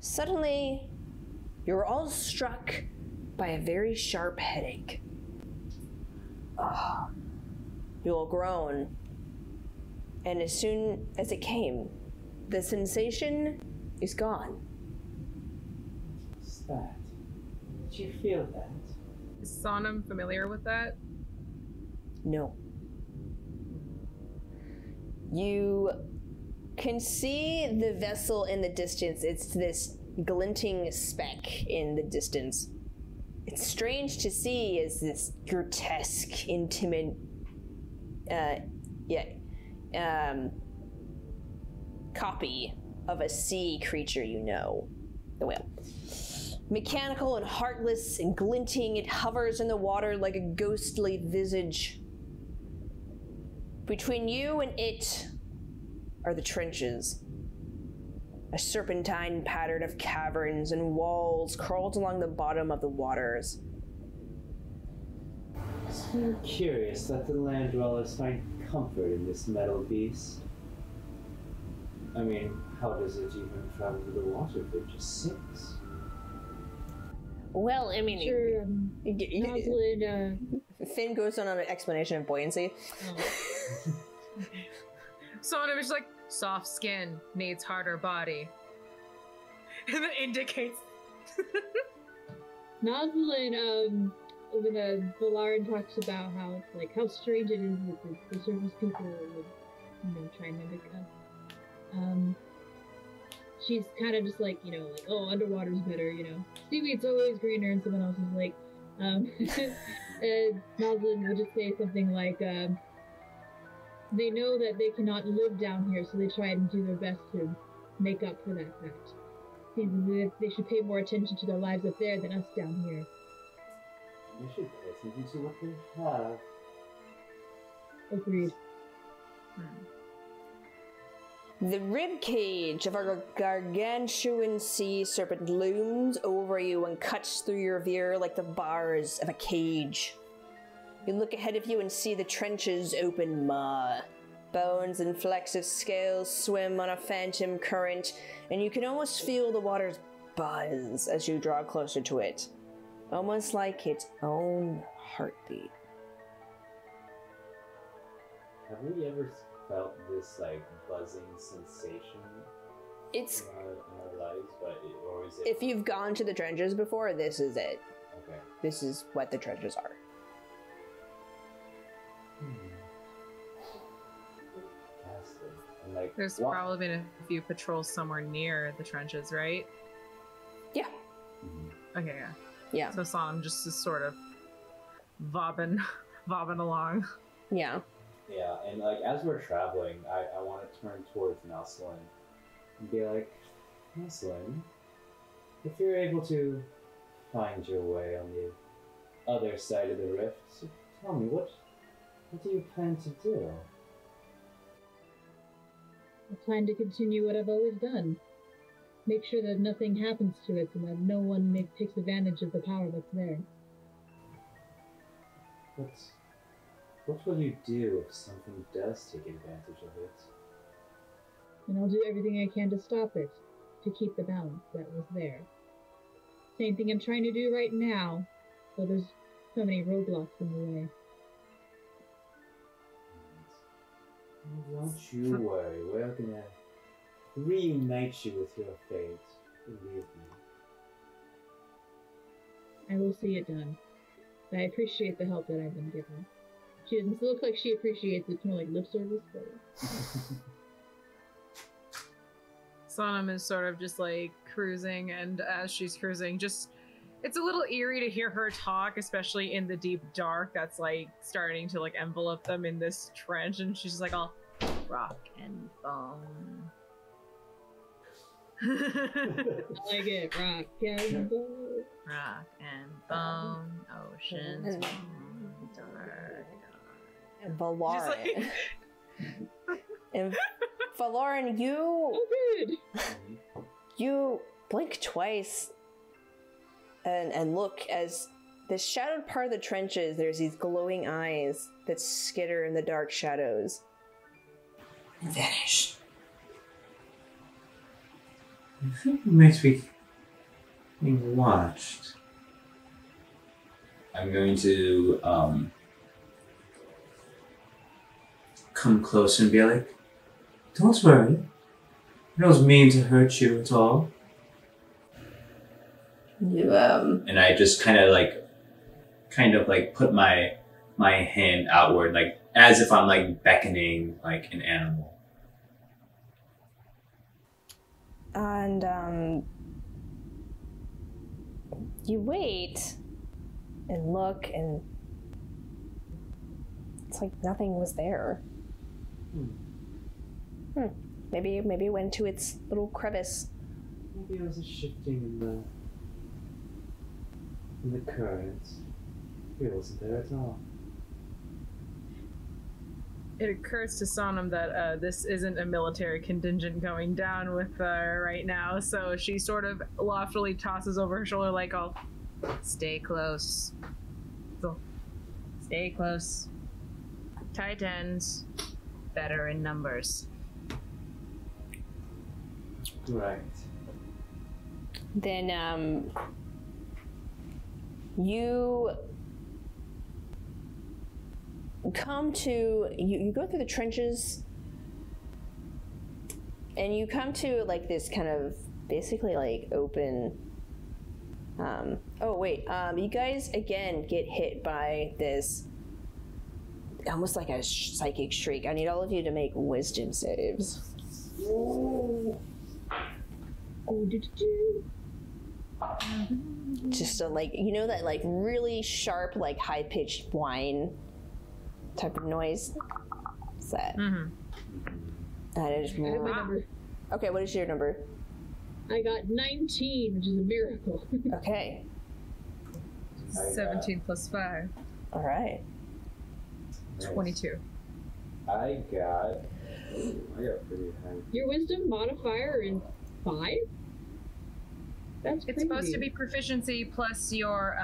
Suddenly, you're all struck by a very sharp headache. You'll groan, and as soon as it came, the sensation is gone. What's that? Did you feel that? Is Sonom familiar with that? No. You can see the vessel in the distance. It's this glinting speck in the distance. It's strange to see as this grotesque, intimate, copy of a sea creature you know, the whale. Mechanical and heartless and glinting, it hovers in the water like a ghostly visage. Between you and it are the trenches. A serpentine pattern of caverns and walls crawls along the bottom of the waters. It's very curious that the land dwellers find comfort in this metal beast. I mean, how does it even travel to the water if it just sinks? Well, I mean, sure, Nosalyn, Finn goes on an explanation of buoyancy. Sonom is like, soft skin needs harder body. And that indicates. Nosalyn, when Velaryn talks about how it's like how strange it is that the surface people would, try and mimic us. She's kind of just like, like, oh, underwater's better, seaweed's always greener, and someone else is like, Nosalyn would just say something like, they know that they cannot live down here, so they try and do their best to make up for that fact. Seems as if they should pay more attention to their lives up there than us down here. They should pay attention to what they have. Agreed. The rib cage of a gargantuan sea serpent looms over you and cuts through your veer like the bars of a cage. You look ahead of you and see the trench's open maw. Bones and flecks of scales swim on a phantom current, and you can almost feel the water's buzz as you draw closer to it. Almost like its own heartbeat. Have we ever felt this, buzzing sensation It's... in our lives? Or is it... If you've gone to the trenches before, this is it. Okay. This is what the trenches are. And, There's probably been a few patrols somewhere near the trenches, right? Yeah. Okay, yeah. Yeah. So Sonom just is sort of bobbing along. Yeah. Yeah, and as we're traveling, I want to turn towards Nosalyn and be like, Nosalyn, if you're able to find your way on the other side of the rift, so tell me, what do you plan to do? I plan to continue what I've always done. Make sure that nothing happens to it and that no one takes advantage of the power that's there. What will you do if something does take advantage of it? And I'll do everything I can to stop it, to keep the balance that was there. Same thing I'm trying to do right now, though there's so many roadblocks in the way. Don't you worry, we're gonna reunite you with your fate. Believe me. I will see it done. I appreciate the help that I've been given. She doesn't look like she appreciates it, kind of like lip service, but... Sonom is sort of just cruising, and as she's cruising, it's a little eerie to hear her talk, especially in the deep dark that's starting to envelop them in this trench, and she's just all rock and bone. I like it, rock and bone. Rock and bone, oceans, dark. And Velaryn. And Velaryn, you blink twice and look as the shadowed part of the trenches, there's these glowing eyes that skitter in the dark shadows. Vanish. I think it might be being watched. I'm going to come close and be like, don't worry. I don't mean to hurt you at all. You And I just kind of put my hand outward, like as if I'm like beckoning like an animal. And you wait and look, and it's like nothing was there. Maybe it went to its little crevice. Maybe it was a shifting in the currents. It wasn't there at all. It occurs to Sonom that this isn't a military contingent going down with right now, so she sort of loftily tosses over her shoulder like, "I'll stay close. So, stay close. Tight ends, better in numbers." Right. Then you come to you go through the trenches, and you come to like this kind of basically like open you guys again get hit by this almost like a psychic shriek. I need all of you to make wisdom saves. Just a, like, you know, that like really sharp, like high-pitched whine type of noise. What's that? Mm-hmm. That is I have my number. Okay, what is your number? I got 19, which is a miracle. Okay. 17 plus 5. All right. 22. I got pretty high. Your wisdom modifier is 5? That's It's crazy. supposed to be proficiency plus your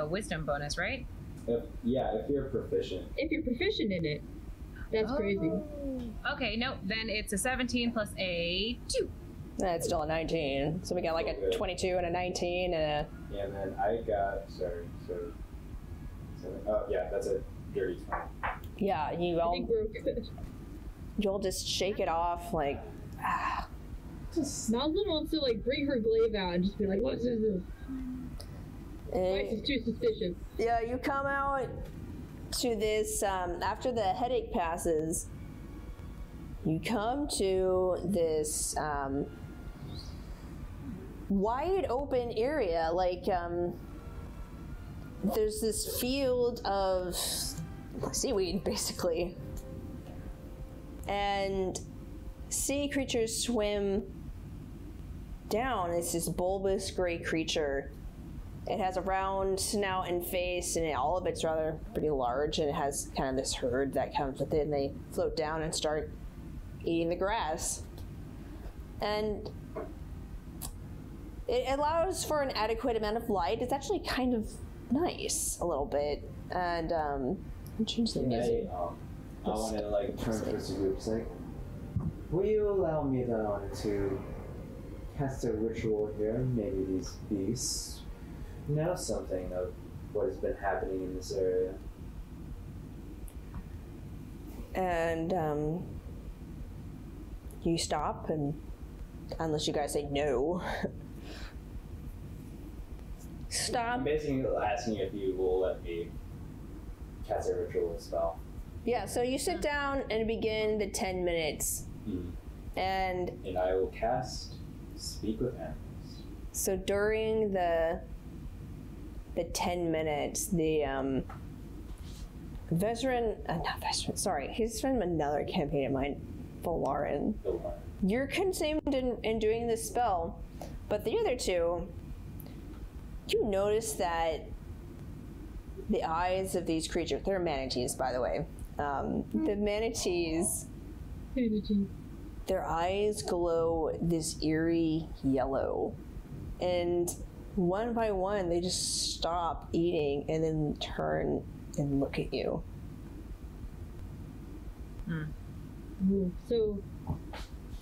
wisdom bonus, right? If you're proficient. If you're proficient in it, that's crazy. Okay, no, then it's a 17 plus a 2. That's still a 19. So we got like a 22 and a 19 and a... Yeah, and then I got, that's a dirty 20. Yeah, you I all, think we're good. you'll just shake it off like... Nosalyn wants to like bring her glaive out and just be like, "What is this? Why is this too suspicious?" Yeah, you come out to this, after the headache passes, you come to this wide open area, like there's this field of seaweed, basically. And sea creatures swim down. It's this bulbous gray creature. It has a round snout and face, and all of it's rather pretty large, and it has kind of this herd that comes with it, and they float down and start eating the grass. And it allows for an adequate amount of light. It's actually kind of nice, a little bit. And change the music. I want to like turn towards the group, like, will you allow me to cast a ritual here? Maybe these beasts know something of what has been happening in this area. And you stop, and unless you guys say no, stop. I'm basically asking if you will let me cast a ritual spell. Yeah, so you sit down and begin the 10 minutes. And I will cast Speak with Animals. So during the 10 minutes, the he's from another campaign of mine, Velaryn. You're consumed in doing this spell, but the other two, you notice that the eyes of these creatures, they're manatees, by the way. The manatees, their eyes glow this eerie yellow, and one by one they just stop eating and then turn and look at you. So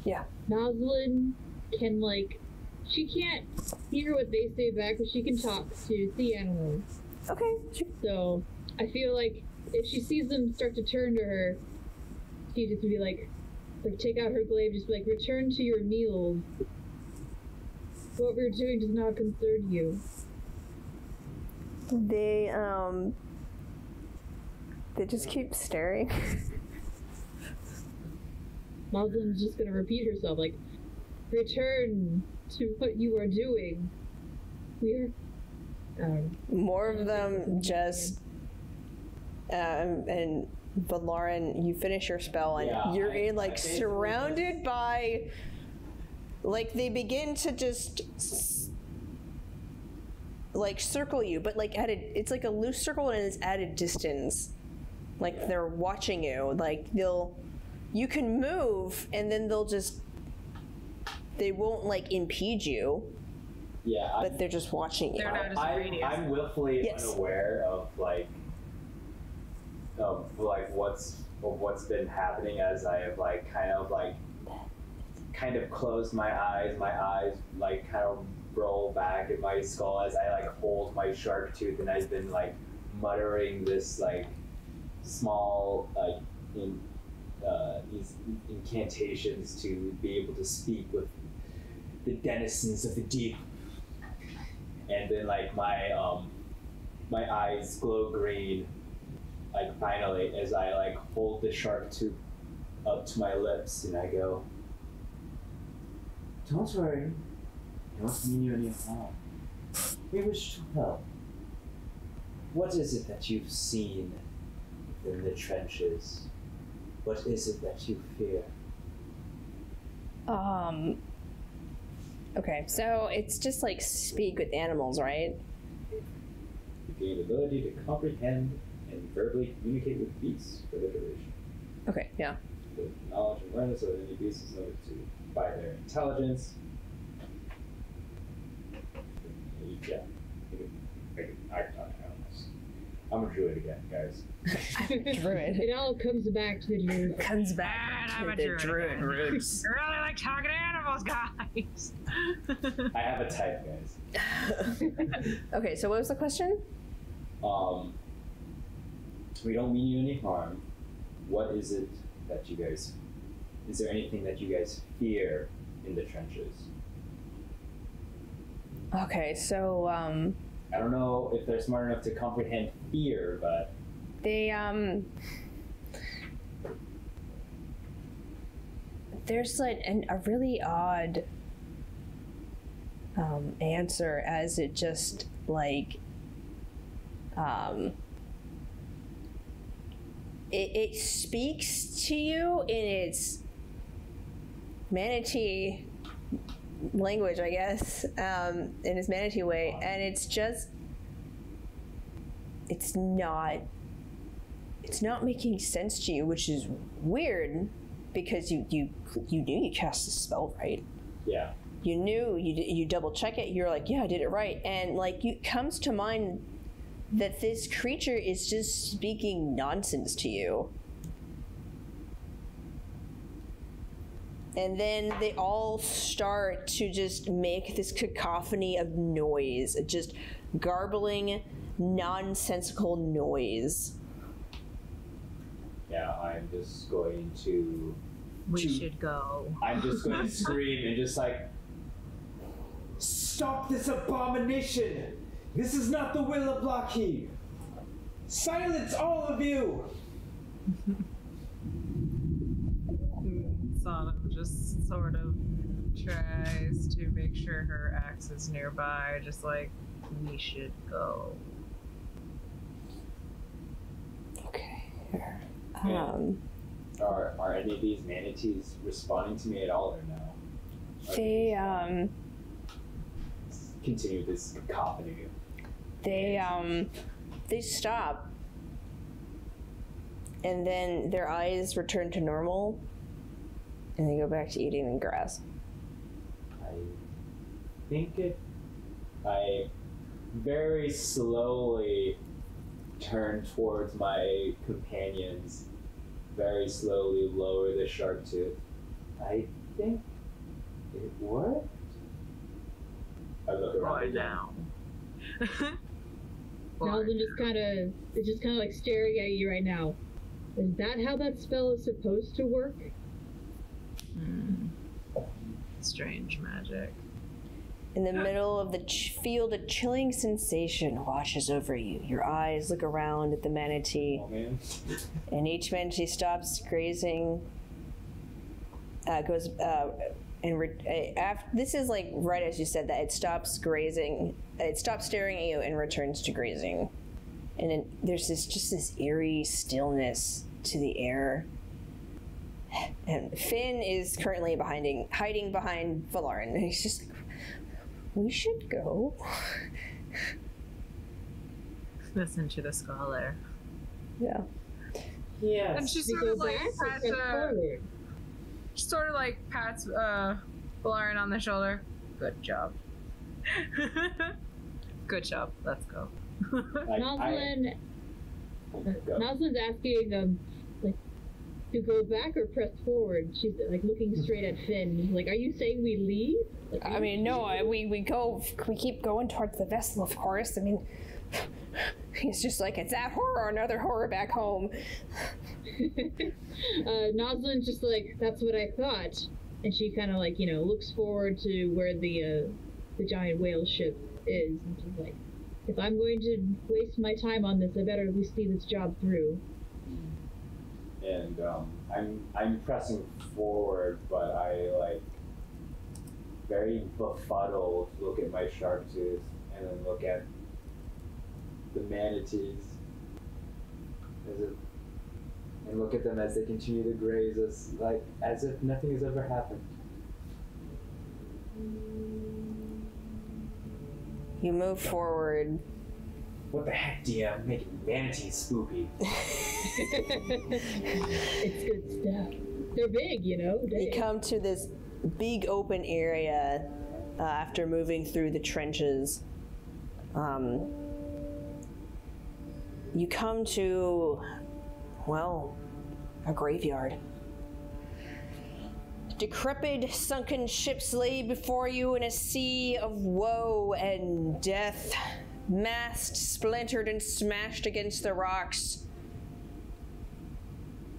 yeah, Nosalyn can like she can't hear what they say back, but she can talk to sea animals. Okay. So I feel like if she sees them start to turn to her, she just be like take out her glaive, just be like, return to your meals. What we're doing does not concern you. They just keep staring. Muslim's just gonna repeat herself, like, return to what you are doing. We're More of them just and Velaryn, you finish your spell and you're surrounded by, like, they begin to just circle you, but it's like a loose circle and it's at a distance. Like they're watching you. Like you can move and then they won't impede you. Yeah, but they're just watching you. I'm willfully unaware of what's been happening as I have kind of closed my eyes. My eyes kind of roll back in my skull as I hold my shark tooth, and I've been muttering this small these incantations to be able to speak with the denizens of the deep. And then my eyes glow green finally as I hold the shark tooth up to my lips and I go, "Don't worry, I don't mean you any harm. We wish to help. What is it that you've seen within the trenches? What is it that you fear?" Okay, so it's just speak with animals, right? You gain the ability to comprehend and verbally communicate with beasts for the duration. Okay, yeah. The knowledge and awareness of any beast is noted by their intelligence. Yeah. I can talk to animals. I'm a druid again, guys. Druid. It all comes back to the druid. Comes back to the druid roots. I really like talking to animals, guys. I have a type, guys. Okay, so what was the question? We don't mean you any harm. What is it that you guys... Is there anything that you guys fear in the trenches? Okay, so, I don't know if they're smart enough to comprehend fear, but... They, there's a really odd, answer as it just, it speaks to you in its manatee language, I guess, in its manatee way, and it's not making sense to you, which is weird because you knew you cast the spell right. Yeah. You knew you double check it. You're like, yeah, I did it right, and it comes to mind that this creature is just speaking nonsense to you. And then they all start to just make this cacophony of noise, just garbling, nonsensical noise. Yeah, I'm just going to... We should go. I'm just going to scream and just stop this abomination! This is not the will of Buckley! Silence, all of you! Sonom just sort of tries to make sure her axe is nearby, just we should go. Okay. Are any of these manatees responding to me at all or no? They continue this cacophony. They stop, and then their eyes return to normal, and they go back to eating the grass. I very slowly turn towards my companions, very slowly lower the shark tooth. I think it worked. I look around Right again. now. Nosalyn just kind of like staring at you right now. Is that how that spell is supposed to work? Strange magic. In the middle of the field, a chilling sensation washes over you. Your eyes look around at the manatee, Oh man. and each manatee stops grazing. This is like right as you said that it stops grazing. It stops staring at you and returns to grazing. And then there's this eerie stillness to the air. And Finn is currently hiding behind Velaryn, and he's just like, we should go. Listen to the scholar. Yeah. Yes. And she We sort go of like back or pats, press forward? Velaryn on the shoulder. Good job. Good job. Let's go. Nosalyn, Go. Nosalyn's asking like to go back or press forward. She's like looking straight at Finn. She's like, are you saying we leave? Like, I mean, no, we keep going towards the vessel, of course. I mean, he's just like, it's that horror or another horror back home. Nosalyn's just like, that's what I thought. And she kind of like, looks forward to where the giant whale ship is. And she's like, if I'm going to waste my time on this, I better at least see this job through. And I'm pressing forward, but I like very befuddled look at my shark tooth and then look at the manatees and look at them as they continue to graze us, like as if nothing has ever happened. You move forward. What the heck, DM? Making manatees spoopy. It's good stuff. They're big, You come to this big open area after moving through the trenches. You come to, well, a graveyard. Decrepit, sunken ships lay before you in a sea of woe and death. Masts splintered and smashed against the rocks.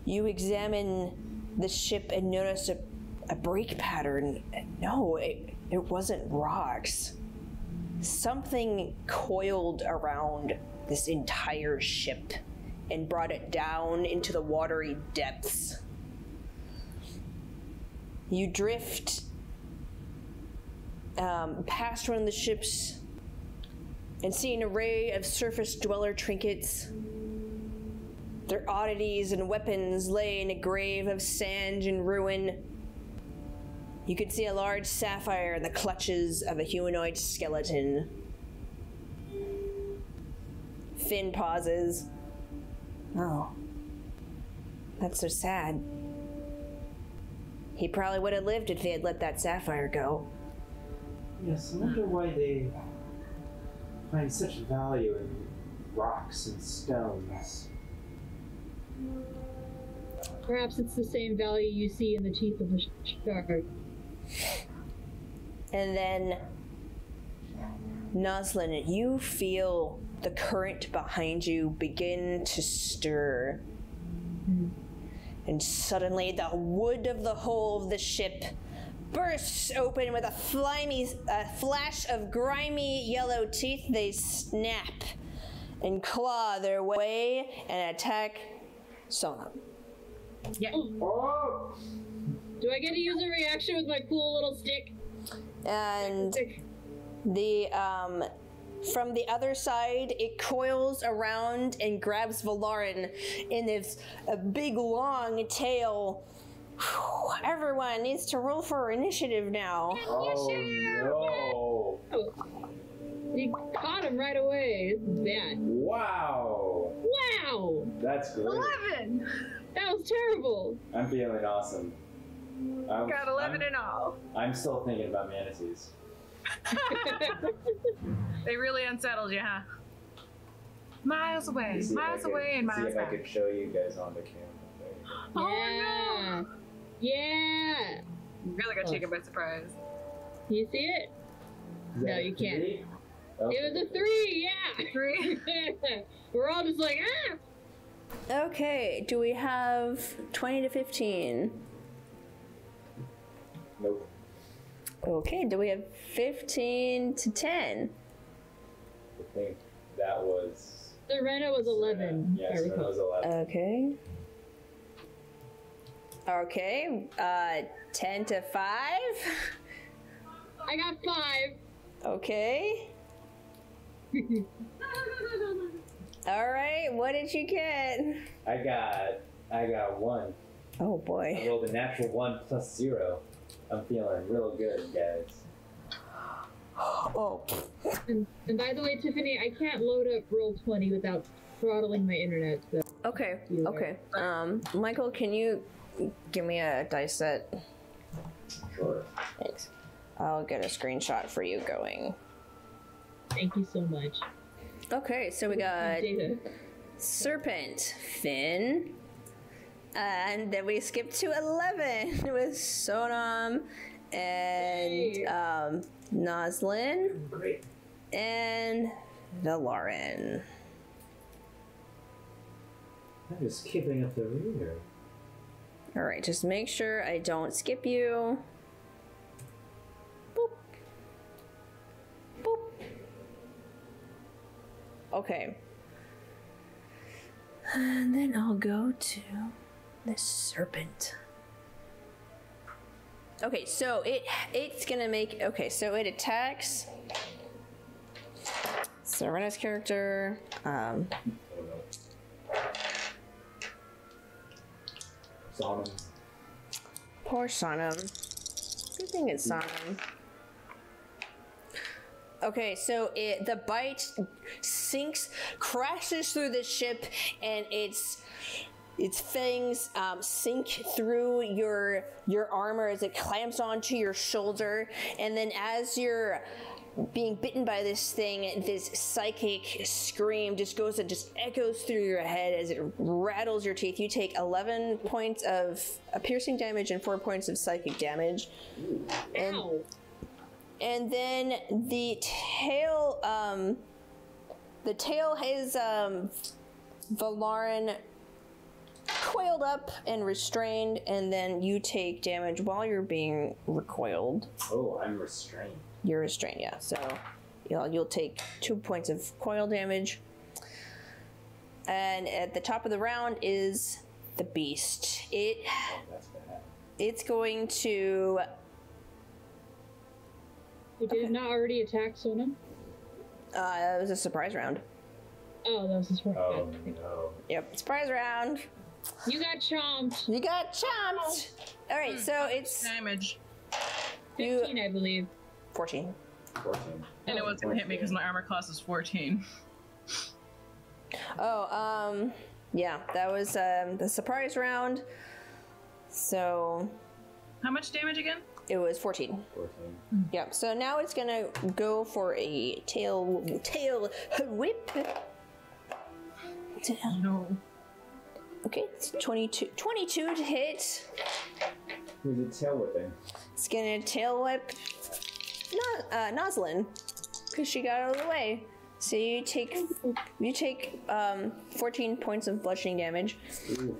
You examine the ship and notice a break pattern. No, it wasn't rocks. Something coiled around this entire ship and brought it down into the watery depths. You drift past one of the ships and see an array of surface dweller trinkets. Their oddities and weapons lay in a grave of sand and ruin. You can see a large sapphire in the clutches of a humanoid skeleton. Finn pauses. Oh, that's so sad. He probably would have lived if they had let that sapphire go. Yes, I wonder why they find such value in rocks and stones. Perhaps it's the same value you see in the teeth of a shark. And then, Nosalyn, you feel the current behind you begin to stir. And suddenly the wood of the hull of the ship bursts open with a flash of grimy yellow teeth. They snap and claw their way and attack Sonom. Yeah. Oh! Do I get to use a reaction with my cool little stick? And the from the other side, it coils around and grabs Velaryn in this big long tail. Everyone needs to roll for initiative now. Oh no! Oh. You caught him right away. This is bad. Wow! Wow! That's great. 11! That was terrible. I'm feeling awesome. Got 11 in all. I'm still thinking about manatees. They really unsettled you, huh? Miles away, See miles away, and miles See if I back. could show you guys on the camera. Oh Yeah. no! Really got taken by surprise. You see it? No, you can't. Three? Okay. It was a 3, yeah! 3. We're all just like, ah! Okay, do we have 20 to 15? Nope. Okay, do we have 15 to 10? I think that was... Serena was 11. Yeah, I Serena recall. was 11. Okay. Okay, 10 to 5? I got 5. Okay. Alright, what did you get? I got 1. Oh I boy. rolled a natural 1 plus 0. I'm feeling real good, guys. Oh. And by the way, Tiffany, I can't load up Roll20 without throttling my internet, so... Okay, okay. Michael, can you give me a dice set? Sure. Thanks. I'll get a screenshot for you going. Thank you so much. Okay, so we got Data. Serpent, Finn, and then we skipped to 11 with Sonom and Hey. Nosalyn Great. and Velaryn. I'm just keeping up the rear. Alright, just make sure I don't skip you. Boop. Boop. Okay. And then I'll go to the serpent. Okay, so it's gonna make, okay, so it attacks Serena's character. Oh no. Sonom. Poor Sonom. Good thing it's Sonom. Okay, so the bite sinks, crashes through the ship, and its fangs sink through your armor as it clamps onto your shoulder, and then as you're being bitten by this thing, this psychic scream just goes and just echoes through your head as it rattles your teeth. You take 11 points of piercing damage and 4 points of psychic damage. Ow! And then the tail has Velaryn coiled up and restrained, and then you take damage while you're being recoiled. Oh, I'm restrained. You're restrained, yeah. So you'll take 2 points of coil damage. And at the top of the round is the beast. Oh, that's bad. It's going to. Did it not already attack Sonom? It was a surprise round. Oh, that was his first. Oh no. Yep, surprise round. You got chomped. You got chomped. All right, so it's Damage. 15, I believe. 14. 14. And it wasn't gonna hit me because my armor class is 14. Oh, yeah, that was the surprise round. So How much damage again? it was 14. 14. Yep. So now it's gonna go for a tail whip. No. Okay, it's 22 to hit. Who's it tail whipping? It's gonna tail whip Nosalyn because she got out of the way. So you take 14 points of bludgeoning damage. Ooh.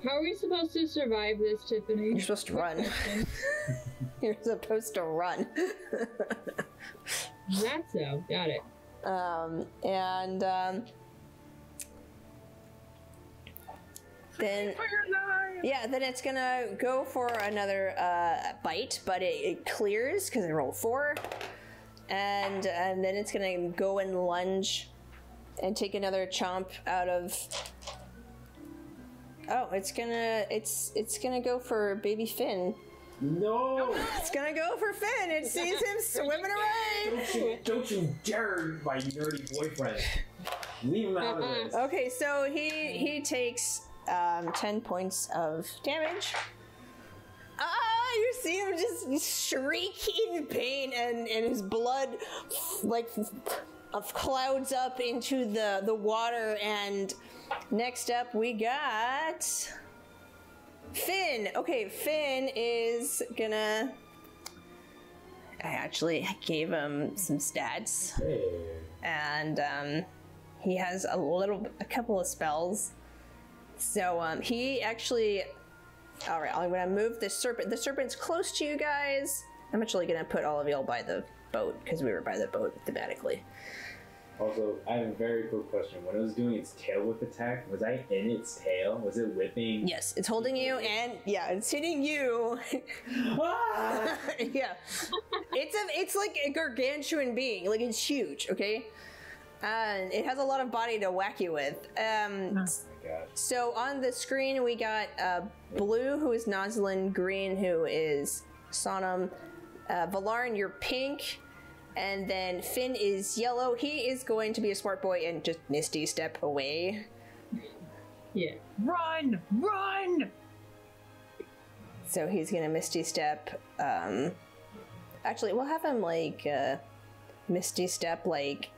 How are we supposed to survive this, Tiffany? You're supposed to run. You're supposed to run. That's so. Got it. Then then it's gonna go for another bite, but it clears because it rolled 4, and then it's gonna go and lunge and take another chomp out of. Oh, it's gonna go for baby Finn. No! It's gonna go for Finn. It sees him swimming away. Don't you dare, my nerdy boyfriend. Leave him out of this. Okay, so he takes 10 points of damage. You see him just shrieking in pain, and his blood clouds up into the water. And next up we got Finn. Okay, Finn is gonna I actually gave him some stats, Hey. and he has a couple of spells. So he actually. All right, I'm gonna move the serpent. The serpent's close to you guys. I'm actually gonna put all of y'all by the boat because we were by the boat thematically. Also, I have a very quick question. When it was doing its tail whip attack, was I in its tail? Was it whipping? Yes, it's holding you, and yeah, it's hitting you. Ah! Yeah, it's like a gargantuan being. Like it's huge. Okay, and it has a lot of body to whack you with. Oh my god. So on the screen we got blue, who is Nosalyn, green, who is Sonom, Velaryn, you're pink. And then Finn is yellow. He is going to be a smart boy and just Misty step away. Yeah. Run! Run! So he's gonna Misty step. Actually, we'll have him like Misty step like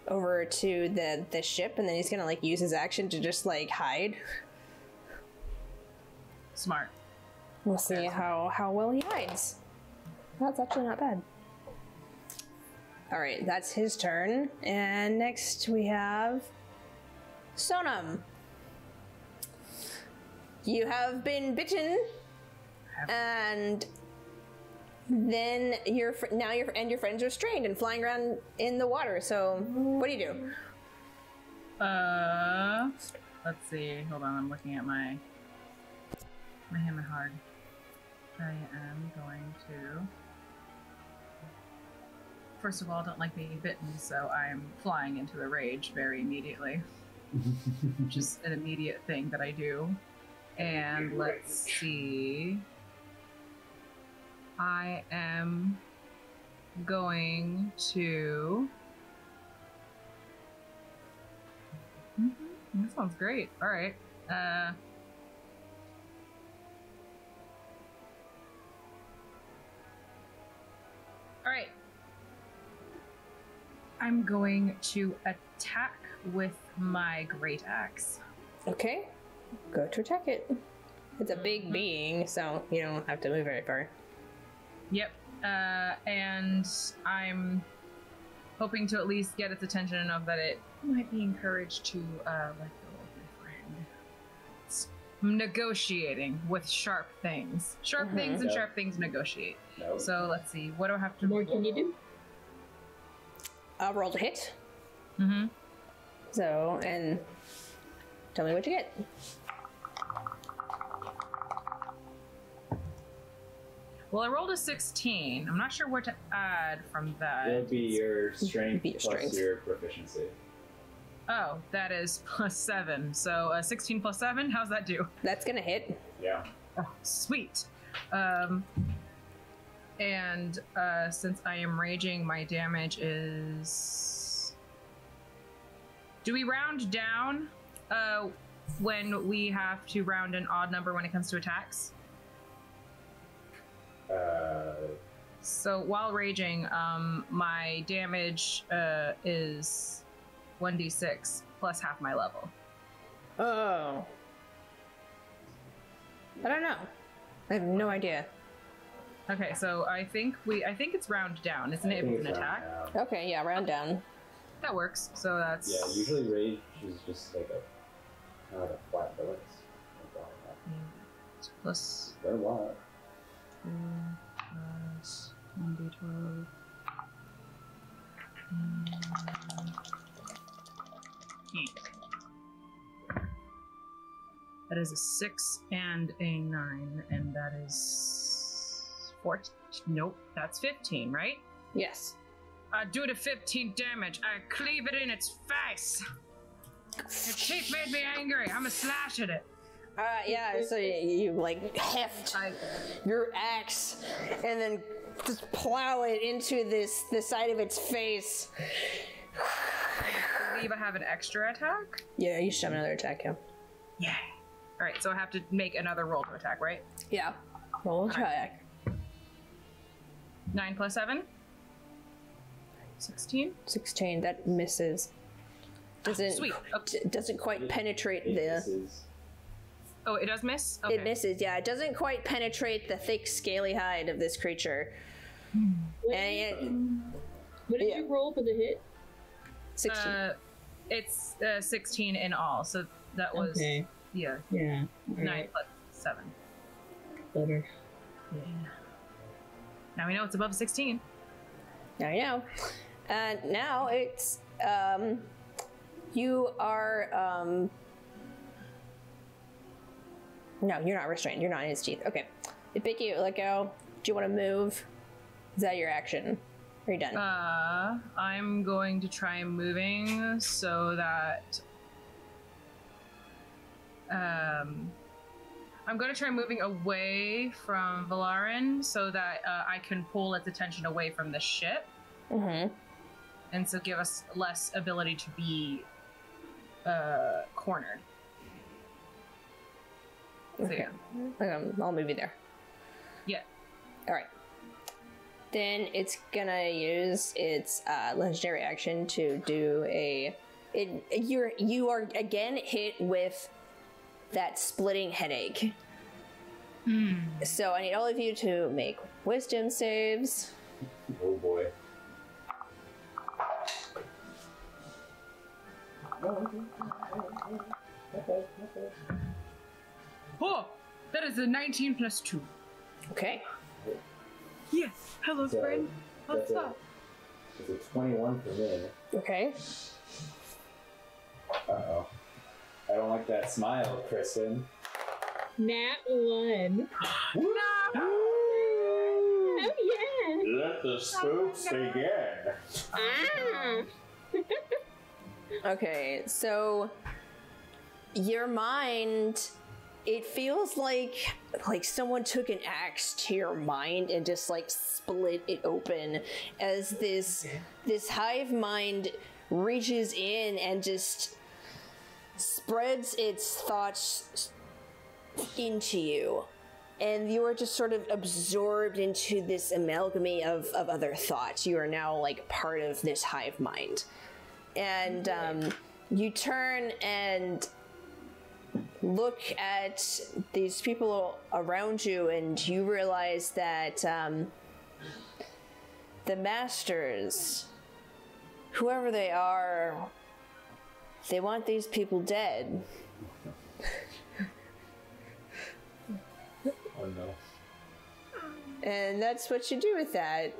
over to the ship, and then he's gonna like use his action to just like hide. Smart. We'll see how well he hides. That's actually not bad. Alright, that's his turn. And next we have Sonom. You have been bitten, and then your friends are strained and flying around in the water. So what do you do? Let's see. Hold on, I'm looking at my hammer hard. I am going to. First of all, don't like being bitten, so I'm flying into a rage very immediately. Just an immediate thing that I do. And let's see. I am going to. That sounds great. All right. All right. I'm going to attack with my great axe. Okay, go to attack it. It's a big being, so you don't have to move very far. Yep. And I'm hoping to at least get its attention enough that it might be encouraged to let go of my friend. I'm negotiating with sharp things. Sharp things and sharp things negotiate. No. So let's see. What do I have to What more can you do? Roll to hit. Mm-hmm. So, and tell me what you get. Well, I rolled a 16. I'm not sure what to add from that. It'll be your strength Be your plus strength. your proficiency. Oh, that is plus 7. So 16 plus 7, how's that do? That's gonna hit. Yeah. Oh, sweet. And since I am raging, my damage is... Do we round down when we have to round an odd number when it comes to attacks? So while raging, my damage is 1d6 plus half my level. Oh. I don't know. I have no idea. Okay, so I think it's round down, isn't it? If it's an attack, Okay, yeah, round down. that works. So that's Yeah, usually rage is just like a kind of like a flat bonus. plus Very wild. 2 plus 1d12. That is a 6 and a 9, and that is 14. Nope, that's 15, right? Yes. Due to 15 damage, I cleave it in its face. Its teeth made me angry. I'ma slash at it. Yeah, so you like heft your axe and then just plow it into the side of its face. I believe I have an extra attack. Yeah, you should have another attack, yeah. Yeah. All right, so I have to make another roll to attack, right? Yeah. Roll attack. 9 plus 7? 16? 16, that misses. Doesn't Sweet. Okay. doesn't quite penetrate It the... misses. Oh, it does miss? Okay. It misses, yeah. It doesn't quite penetrate the thick, scaly hide of this creature. What did you roll for the hit? 16. It's 16 in all, so that was yeah. 9 plus 7. Better. Yeah. Now we know it's above 16. Now you know. And now it's you are no, you're not restrained. You're not in his teeth. Okay. Vicky, let go. Do you want to move? Is that your action? Are you done? I'm going to try moving so that I'm going to try moving away from Velaryn so that I can pull its attention away from the ship. Mm-hmm. And so give us less ability to be cornered. Okay. So, yeah. I'll move you there. Yeah. All right. Then it's gonna use its legendary action to do you are again hit with that splitting headache. So I need all of you to make wisdom saves. Oh boy. Oh, that is a 19 plus 2. Okay. Yes. Hello, So, friend. What's that's up? It's a 21 for me. Okay. Uh-oh. I don't like that smile, Kristen. Nat 1. No! Oh yeah! Let the spooks begin. Ah! Okay, so your mind, it feels like someone took an axe to your mind and just like split it open as this hive mind reaches in and just spreads its thoughts into you. And you are just sort of absorbed into this amalgamy of other thoughts. You are now like part of this hive mind. And you turn and look at these people around you, and you realize that the masters, whoever they are, they want these people dead. Oh no. And that's what you do with that.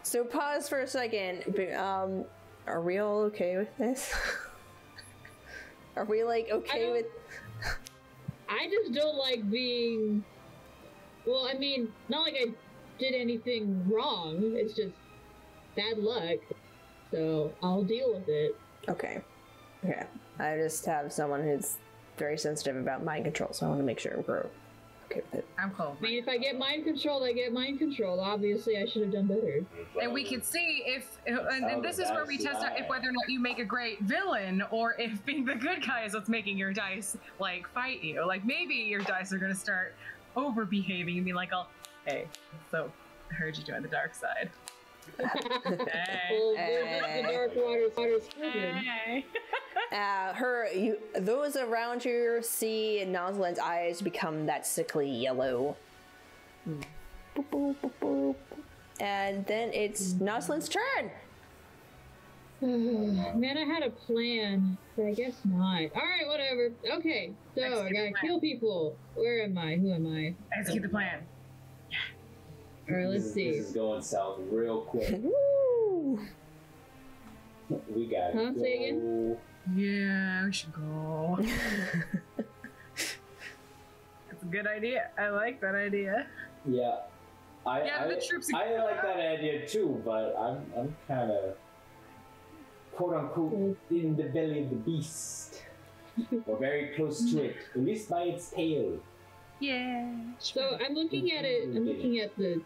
So pause for a second. Are we all okay with this? Are we like okay with... I just don't like being... Well, I mean, not like I did anything wrong. It's just bad luck. So I'll deal with it. Okay. Okay. I just have someone who's very sensitive about mind control, so I want to make sure we're okay with it. I'm cool. I mean, if I get mind controlled, I get mind controlled. Obviously, I should have done better. And we can see if, and this is where we test out if whether or not you make a great villain, or if being the good guy is what's making your dice, like, fight you. Like, maybe your dice are gonna start over-behaving and be like, oh, hey, so I heard you join the dark side. Well, the dark water's Hey. Those around you see Nosalyn's eyes become that sickly yellow. Boop, boop, boop, boop. And then it's Nosalyn's turn. Man, I had a plan, but I guess not. Alright, whatever. Okay, so I gotta kill people. Where am I? Who am I? Execute the plan. Alright, let's see. This is going south real quick. Woo! We gotta go. Say again? Yeah, we should go. That's a good idea. I like that idea. Yeah. The troops. I like that idea too, but I'm kind of quote unquote in the belly of the beast, or very close to it, at least by its tail. Yeah. So I'm looking at it. I'm looking at the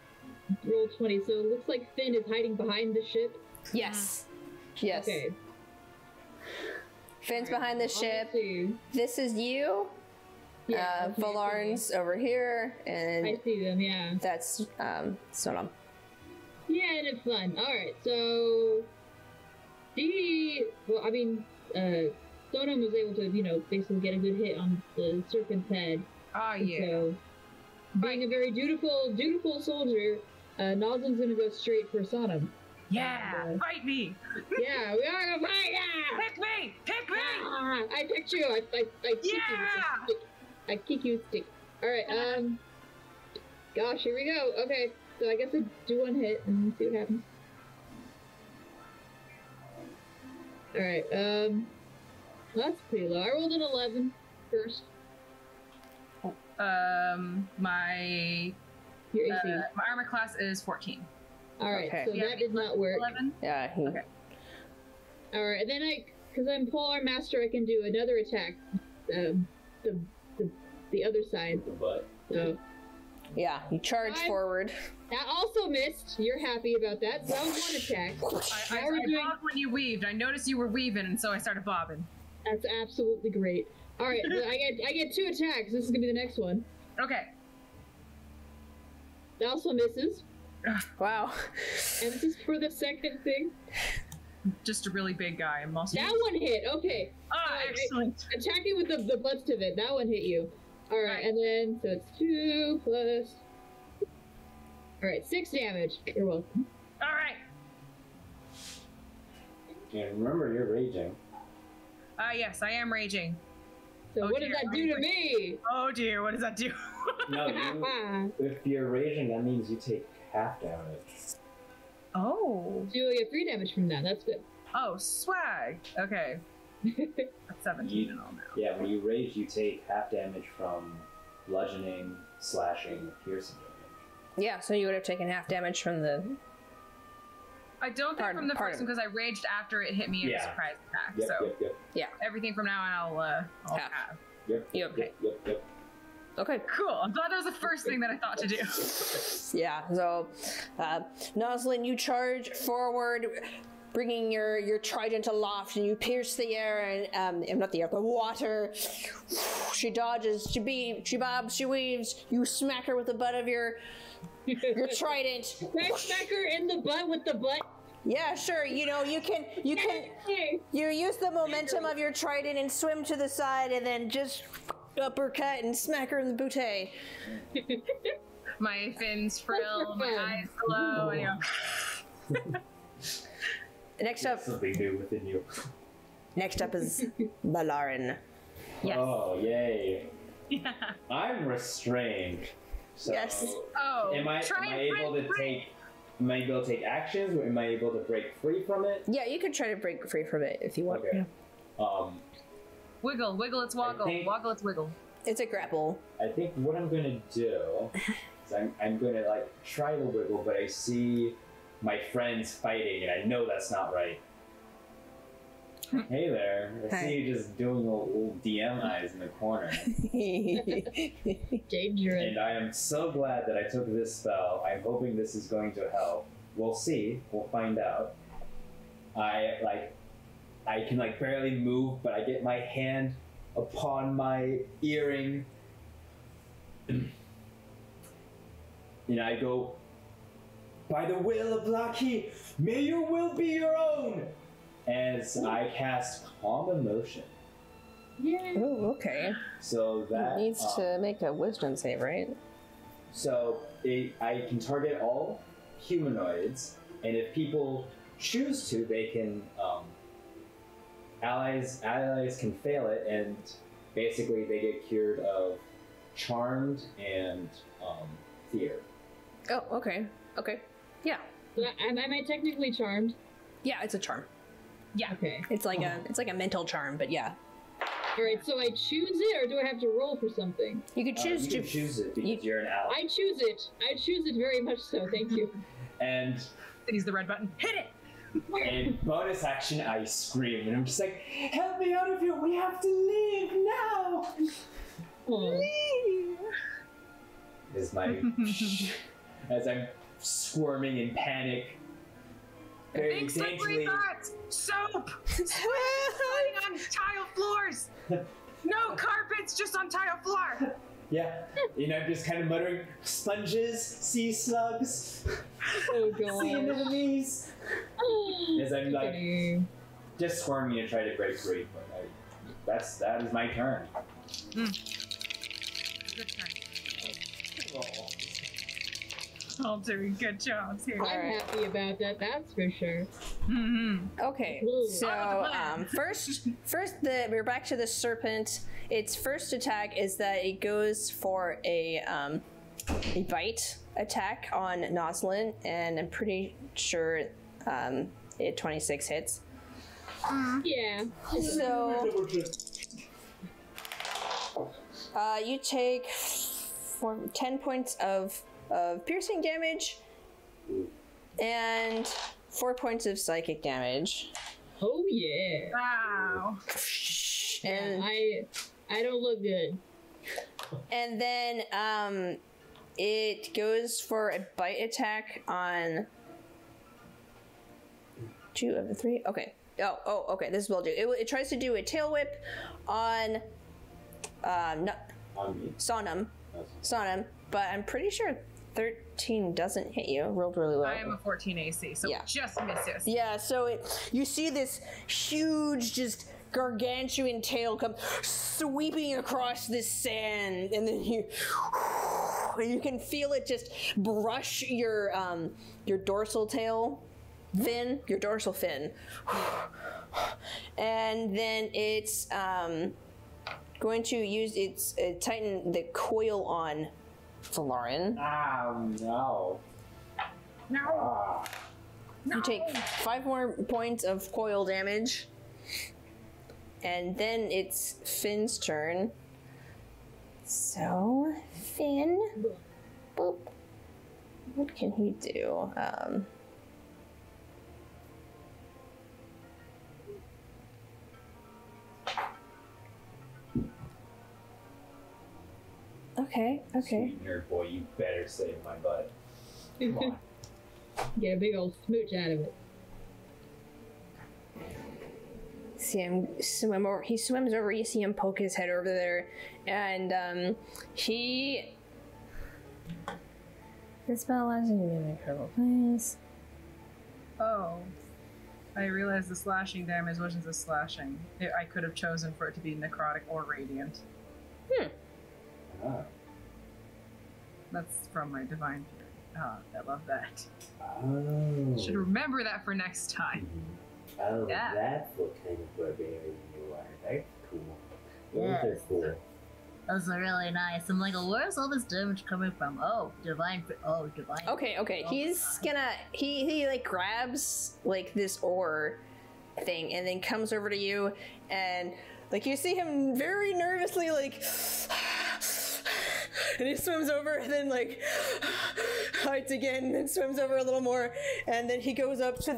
roll 20. So it looks like Finn is hiding behind the ship. Yes. Yes. Okay. Finn's behind the ship. See. This is you. Yeah. Valarn's over here, and I see them. Yeah. that's Sonom. Yeah, and it's fun. All right. So Sonom was able to, basically get a good hit on the serpent's head. Oh And yeah. So, being a very dutiful soldier, Nosalyn's gonna go straight for Sonom. Yeah, fight me! Yeah, we are gonna fight! Yeah! Pick me! Pick me! Ah, I picked you! I kick you with a stick. I kick you with a stick. Alright, gosh, here we go. Okay, so I guess I do one hit and see what happens. Alright, that's pretty low. I rolled an 11 first. My Your AC. my armor class is 14. Alright, Okay. so Yeah, that did not work. 11. Yeah. Okay. Alright, and then because I'm Polar Master, I can do another attack. The other side. The butt. So Yeah, you charge forward. that also missed. You're happy about that. So that was one attack. I Now we're doing- bobbed when you weaved. I noticed you were weaving, and so I started bobbing. That's absolutely great. Alright, so I get 2 attacks. This is gonna be the next one. Okay. That also misses. Wow. And this is for the second thing. Just a really big guy. I'm also. That one hit. Okay. Ah, excellent. Attacking with the butts of it. That one hit you. Alright, Right. and then, so it's 2 plus... Alright, 6 damage. You're welcome. All right. And remember, you're raging. Yes, I am raging. So Oh what dear, does that what do is to it? me? Oh dear, what does that do? No, if you're raging, that means you take half damage. Oh. So you get 3 damage from that. That's good. Oh, swag. Okay. That's 17 and all now. Yeah, when you rage, you take half damage from bludgeoning, slashing, piercing damage. Yeah, so you would have taken half damage from the. I don't think from the first one because I raged after it hit me in a Yeah. surprise attack. Yep, so yep. everything from now on I'll Half. have. Yep. You okay? Yep. Okay. Cool. I'm glad that was the first thing that I thought to do. Yeah. So, Nosalyn, you charge forward, bringing your trident aloft, and you pierce the air and not the air, the water. She dodges. She bobs. She weaves. You smack her with the butt of your trident. Can I smack her in the butt with the butt? Yeah, sure. You know, you can you use the momentum of your trident and swim to the side, and then just uppercut and smack her in the booty. My fins frill, my eyes glow, and you know. Next up, Something new within you. next up is Velaryn. Yes. Oh, yay. Yeah. I'm restrained. So Yes. Oh. Am I able to take actions, or am I able to break free from it? Yeah, you could try to break free from it if you want. Okay. Wiggle, wiggle, it's woggle. Woggle, it's wiggle. It's a grapple. I think what I'm gonna do is I'm gonna like try to wiggle, but I see my friends fighting, and I know that's not right. Hey there, I see you just doing little DM eyes in the corner. Dangerous. And I am so glad that I took this spell. I'm hoping this is going to help. We'll see. We'll find out. I can like barely move, but I get my hand upon my earring. And I go, by the will of Buckley, may your will be your own! As I cast Calm Emotion. Yeah. Oh, okay. So that Needs to make a wisdom save, right? So I can target all humanoids, and if people choose to, they can allies can fail it, and basically they get cured of charmed and fear. Oh, okay. Okay. Yeah. Am I technically charmed? Yeah, it's a charm. Yeah. Okay. It's like a mental charm, but yeah. Alright, so I choose it, or do I have to roll for something? You could choose You to can choose it because you're an ally. I choose it. I choose it very much so, thank you. And Use the red button. Hit it! in bonus action, I scream, and I'm just like, help me out of here, we have to leave now! Oh. Is my... as I'm squirming in panic. Very Big slippery daintily. thoughts! Soap! Sweating on tile floors! No carpets, just on tile floor! Yeah, you know, just kind of muttering, sponges, sea slugs, Oh sea god. anemones. As I'm like, Okay. just squirming and trying to break free. But that is my turn. Good turn. All doing good jobs here. I'm Alright. happy about that, that's for sure. Mm-hmm. Okay, Ooh. so first we're back to the serpent. Its first attack is that it goes for a bite attack on Nosalyn, and I'm pretty sure it 26 hits. Yeah. So you take 10 points of piercing damage and 4 points of psychic damage. Oh yeah. Wow. And I don't look good. and then it goes for a bite attack on 2 of the 3. Okay. Oh, okay. This will do. It tries to do a tail whip on On me. Sonom, That's- but I'm pretty sure 13 doesn't hit you. Rolled really low. I am a 14 AC, so Yeah. just misses. Yeah, so you see this huge, just gargantuan tail come sweeping across this sand, and then you can feel it just brush your dorsal tail fin, your dorsal fin, and then it's going to use its tighten the coil on Velaryn. No. No. Ah. No. You take 5 more points of coil damage. And then it's Finn's turn. So, Finn. Boop. What can he do? Okay. Sweet nerd boy, you better save my butt. Come on. Get a big old smooch out of it. See him swim over. He swims over. You see him poke his head over there, and he. This spell allows you to make incredible place. Oh. I realized the slashing damage wasn't the slashing. I could have chosen for it to be necrotic or radiant. Ah. That's from my divine fury. I love that. Oh. Should remember that for next time. Oh, Yeah. that's what kind of barbarian you are. That's cool. Yes. Those are cool. Those are really nice. I'm like, where's all this damage coming from? Oh, divine. Oh, divine. Okay. Oh, He's gonna. He like grabs like this oar thing, and then comes over to you, and like you see him very nervously like. And he swims over, and then like hides again, and then swims over a little more, and then he goes up to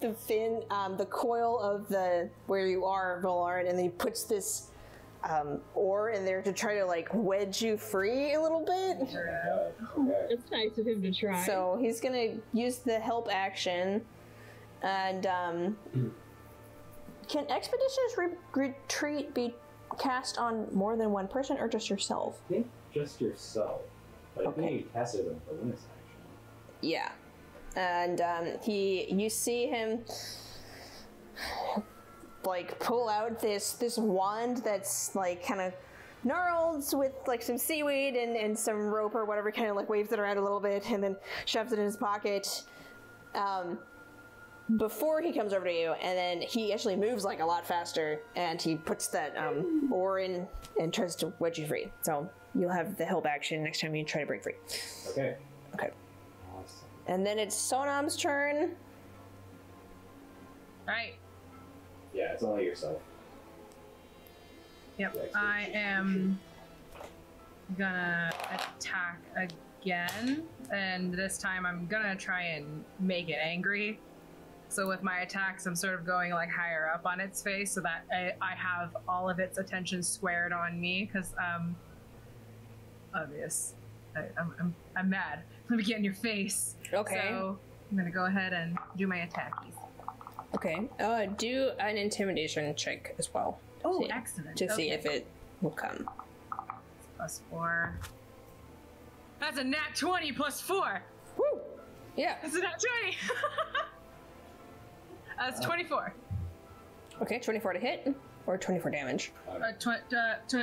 the fin, the coil of the where you are, Velaryn, and then he puts this oar in there to try to like wedge you free a little bit. Okay. It's nice of him to try. So he's gonna use the help action, and can expeditious retreat be cast on more than one person or just yourself? I think just yourself. But I Okay. think you cast it on the bonus action. Yeah, and you see him like pull out this wand that's like kind of gnarled with like some seaweed and some rope or whatever, kind of like waves it around a little bit and then shoves it in his pocket before he comes over to you, and then he actually moves like a lot faster, and he puts that oar in and tries to wedge you free. So you'll have the help action next time you try to break free. Okay. Okay. Awesome. And then it's Sonom's turn. Right. Yeah, it's only yourself. Yep. Excellent. I am gonna attack again, and this time I'm gonna try and make it angry. So with my attacks, I'm sort of going like higher up on its face so that I have all of its attention squared on me, because obvious. I'm mad. Let me get in your face. Okay. So I'm gonna go ahead and do my attackies. Okay. Do an intimidation check as well. Oh, See- excellent. To see Okay. if it will come. +4. That's a nat 20 +4. Woo! Yeah. That's a nat 20. That's 24. Okay, 24 to hit. Or 24 damage.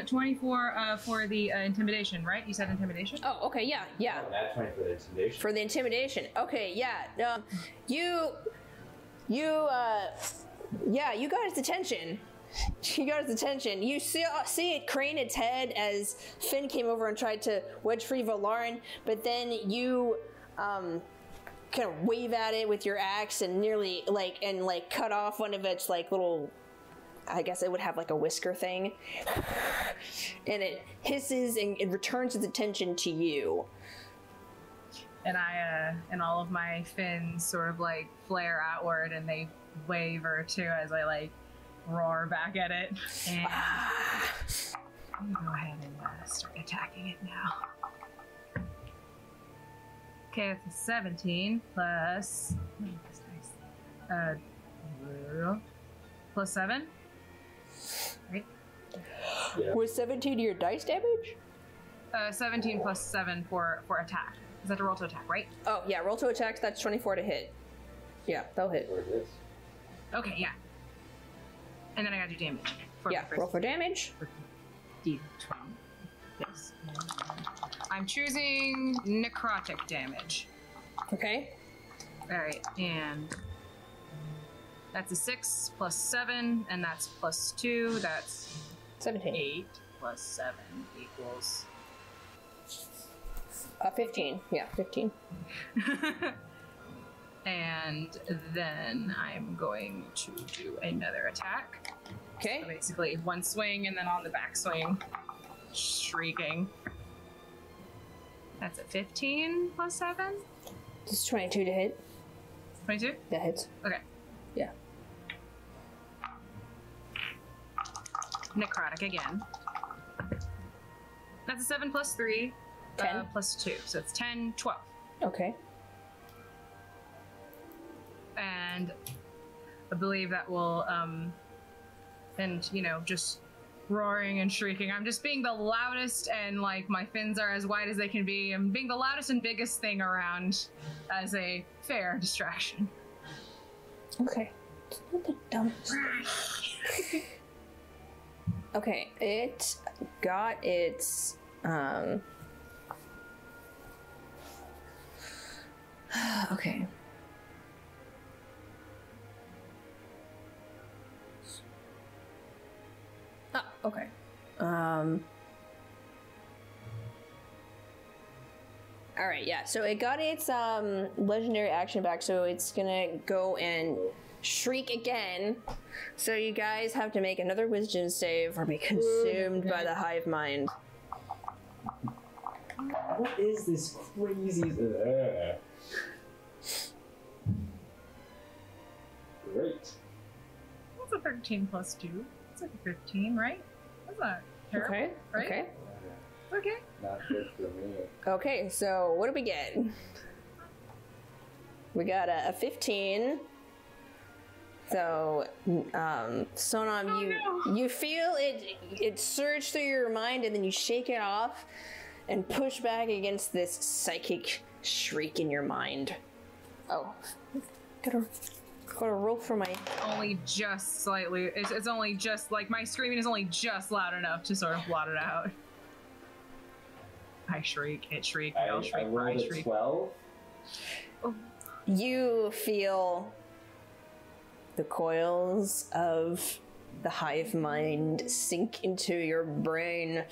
24 for the intimidation, right? You said intimidation? Oh, okay, yeah. Oh, that 20 for the intimidation. For the intimidation. Okay, yeah. You got its attention. You got its attention. You see it crane its head as Finn came over and tried to wedge free Velaryn, but then you kind of wave at it with your axe and nearly cut off one of its little, I guess it would have a whisker thing, and it hisses and it returns its attention to you. And I and all of my fins sort of flare outward, and they waver too as I roar back at it. And I'm gonna go ahead and start attacking it now. Okay, that's a 17 plus plus 7. Right. Yeah. Was 17 your dice damage? 17 plus 7 for attack. Is that a roll to attack, right? Oh yeah, roll to attack. That's 24 to hit. Yeah, that'll hit. Where it is. Okay, yeah. And then I gotta do damage. Yeah, roll for damage. D20. Yes. I'm choosing necrotic damage. Okay. Alright, and that's a 6 plus 7, and that's plus 2. That's 17. 8 plus 7 equals 15. Yeah, 15. And then I'm going to do another attack. Okay. So basically, one swing and then on the back swing, shrieking. That's a 15 plus 7? This is 22 to hit. 22? That hits. Okay. Yeah. Necrotic again. That's a 7 plus 3. 10. Plus 2. So it's 10, 12. Okay. And I believe that will, and, just roaring and shrieking. I'm just being the loudest, and, my fins are as wide as they can be. I'm being the loudest and biggest thing around as a fair distraction. Okay. It's not the dumbest. Okay, it got its, okay. Oh, okay. Alright, yeah, so it got its legendary action back, so it's gonna go and shriek again. So you guys have to make another wisdom save or be consumed by the hive mind. What is this crazy? Great. That's a 13 plus 2. That's like a 15, right? That's not terrible, Okay, right? okay. Okay. Not good for me. Okay, so what do we get? We got a 15. So, Sonom, you feel it surge through your mind, and then you shake it off and push back against this psychic shriek in your mind. Oh, gotta roll for my. Only just slightly. It's only just my screaming is only just loud enough to sort of blot it out. I shriek. It shriek. We all shriek. I rolled a 12. Oh. You feel the coils of the hive mind sink into your brain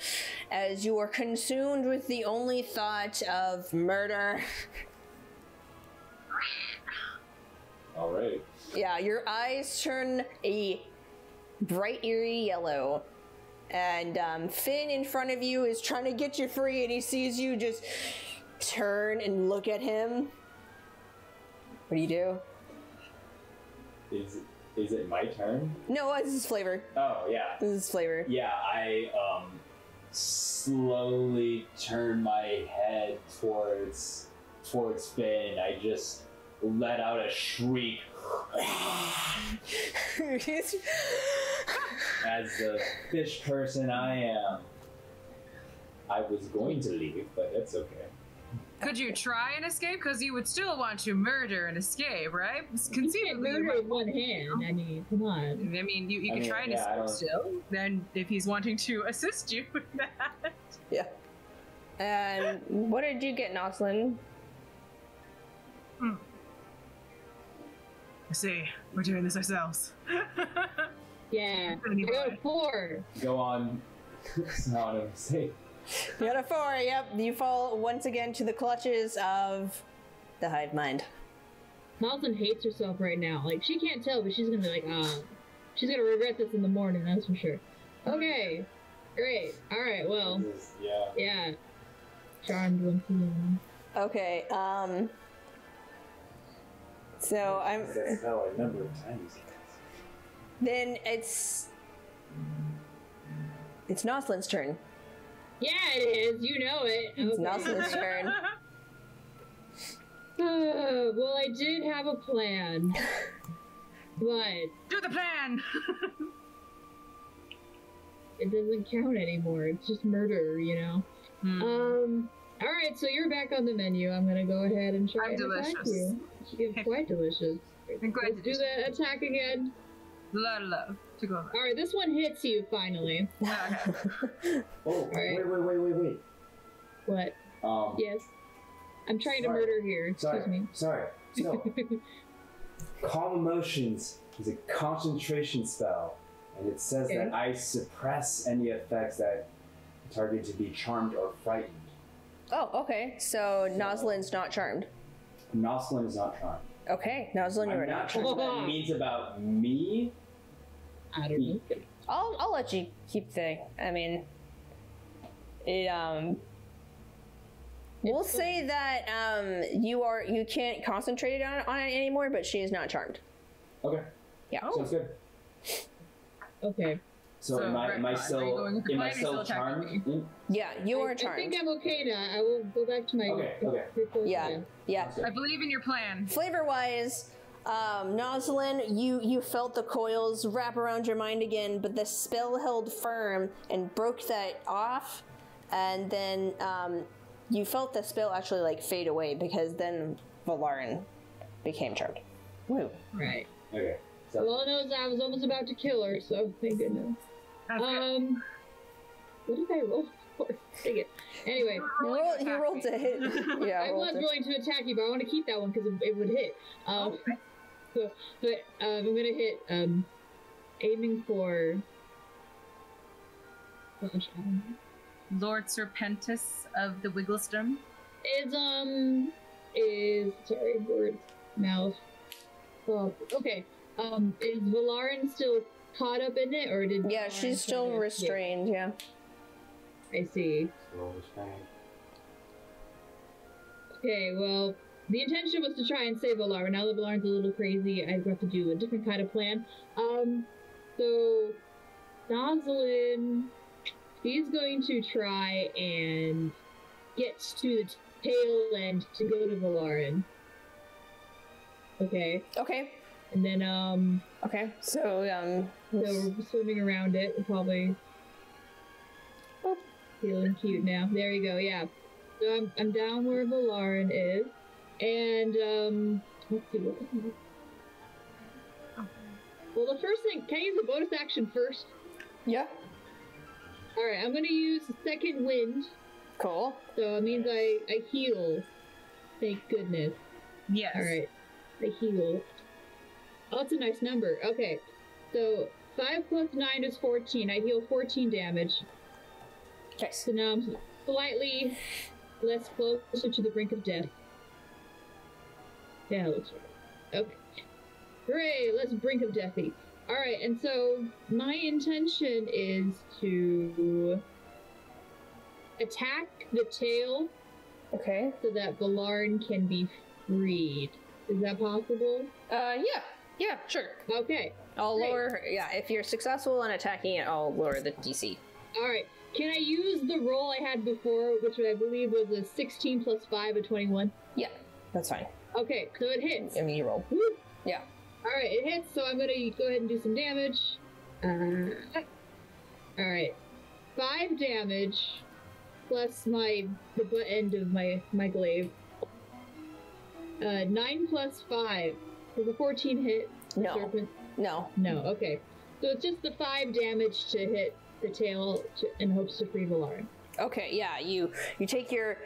as you are consumed with the only thought of murder. All right. Yeah, your eyes turn a bright, eerie yellow. And Finn in front of you is trying to get you free, and he sees you just turn and look at him. What do you do? Is it my turn? No, this is Flavor. Oh, yeah. This is Flavor. Yeah, I slowly turn my head towards Finn, and I just let out a shriek. As the fish person I am. I was going to leave, but it's okay. Could you try and escape? Because you would still want to murder and escape, right? You can't Conceivably, murder with one hand. I mean, come on. I mean, you can try and escape still. Then, if he's wanting to assist you with that. Yeah. And what did you get, Nosalyn? I see. We're doing this ourselves. Yeah. I Anyway. got a 4. Go on. Sonom, say. You got a 4, yep. You fall once again to the clutches of the hive mind. Nosalyn hates herself right now. Like, she can't tell, but she's gonna be like, she's gonna regret this in the morning, that's for sure. Okay. Great. Alright, well. Yeah. Charmed once again. Okay, so That's how I number of times. then it's Nosalyn's turn. Yeah, it is. You know it. It's Okay. Nosalyn's turn. Well, I did have a plan. But Do the plan! it doesn't count anymore. It's just murder, you know? Alright, so you're back on the menu. I'm gonna go ahead and try I'm and attack delicious. you. You're quite delicious. I'm quite Let's do the attack again. A lot of love to go over. Alright, this one hits you, finally. Okay. Oh, Alright. wait. What? Yes? I'm trying Sorry. to murder here. Excuse me. Sorry. So, Calm Emotions is a concentration spell, and it says Okay. that I suppress any effects that target to be charmed or frightened. Oh, okay. So Nosalyn's not charmed. Nosalyn is not charmed. Okay, Nosalyn, you're I'm not not sure charmed. what that means about me. I don't know. I'll let you keep the. I mean, it we'll say that you can't concentrate on it anymore, but she is not charmed. Okay. Yeah. Sounds good. Okay. So, am I Red Dawn, are you still going with the plan or charmed? attacking me? Yeah, you are I charmed. think I'm okay now. I will go back to my... Okay. Yeah. Sounds good. I believe in your plan. Flavor-wise, Nosalyn, you felt the coils wrap around your mind again, but the spell held firm and broke that off, and then you felt the spell actually like fade away because then Velaryn became charmed. Woo. Right. Okay. So, Well, knows I was almost about to kill her, so thank goodness. That's good. What did I roll for? Dang it. Anyway, You rolled to hit. Yeah, I was rolling to attack you, but I want to keep that one because it would hit. I'm gonna hit, aiming for... Gosh, I don't know. Lord Serpentis of the Wigglestorm. Sorry, words, mouth. Oh, okay. Is Velaryn still caught up in it, or did... Yeah, Velaryn she's still kind of- restrained, yeah. I see. roll this thing. Okay, well, the intention was to try and save Velaryn. Now that Velaryn's a little crazy, I've got to do a different kind of plan. So... Nosalyn... She's going to try and get to the tail end to go to Velaryn. Okay. Okay. And then, Okay. So, so we're swimming around it, we're probably Boop. feeling cute now. There you go, yeah. So I'm down where Velaryn is, and, let's see, what was it? Well, the first thing, can I use a bonus action first? yeah. Alright, I'm gonna use second wind, Cool. so it means I heal. Thank goodness. Yes. Alright, I heal. Oh, that's a nice number. Okay, so 5 plus 9 is 14. I heal 14 damage. Okay. So now I'm slightly less closer to the brink of death. Yeah, it looks right. Okay. Hooray, less brink of deathy. Alright, and so my intention is to attack the tail Okay. so that Velaryn can be freed. Is that possible? Yeah, sure. Okay. I'll Great. lower, if you're successful in attacking it, I'll lower the DC. Alright. Can I use the roll I had before, which I believe was a 16 plus 5, a 21? Yeah, that's fine. Okay, so it hits. I mean, you roll. Woo. Yeah. Alright, it hits, so I'm gonna go ahead and do some damage. Alright. 5 damage. plus the butt end of my glaive. 9 plus 5. Does a 14 hit the No. serpent? No. No, okay. So it's just the 5 damage to hit the tail in hopes to free Velaryn. Okay, yeah, you take your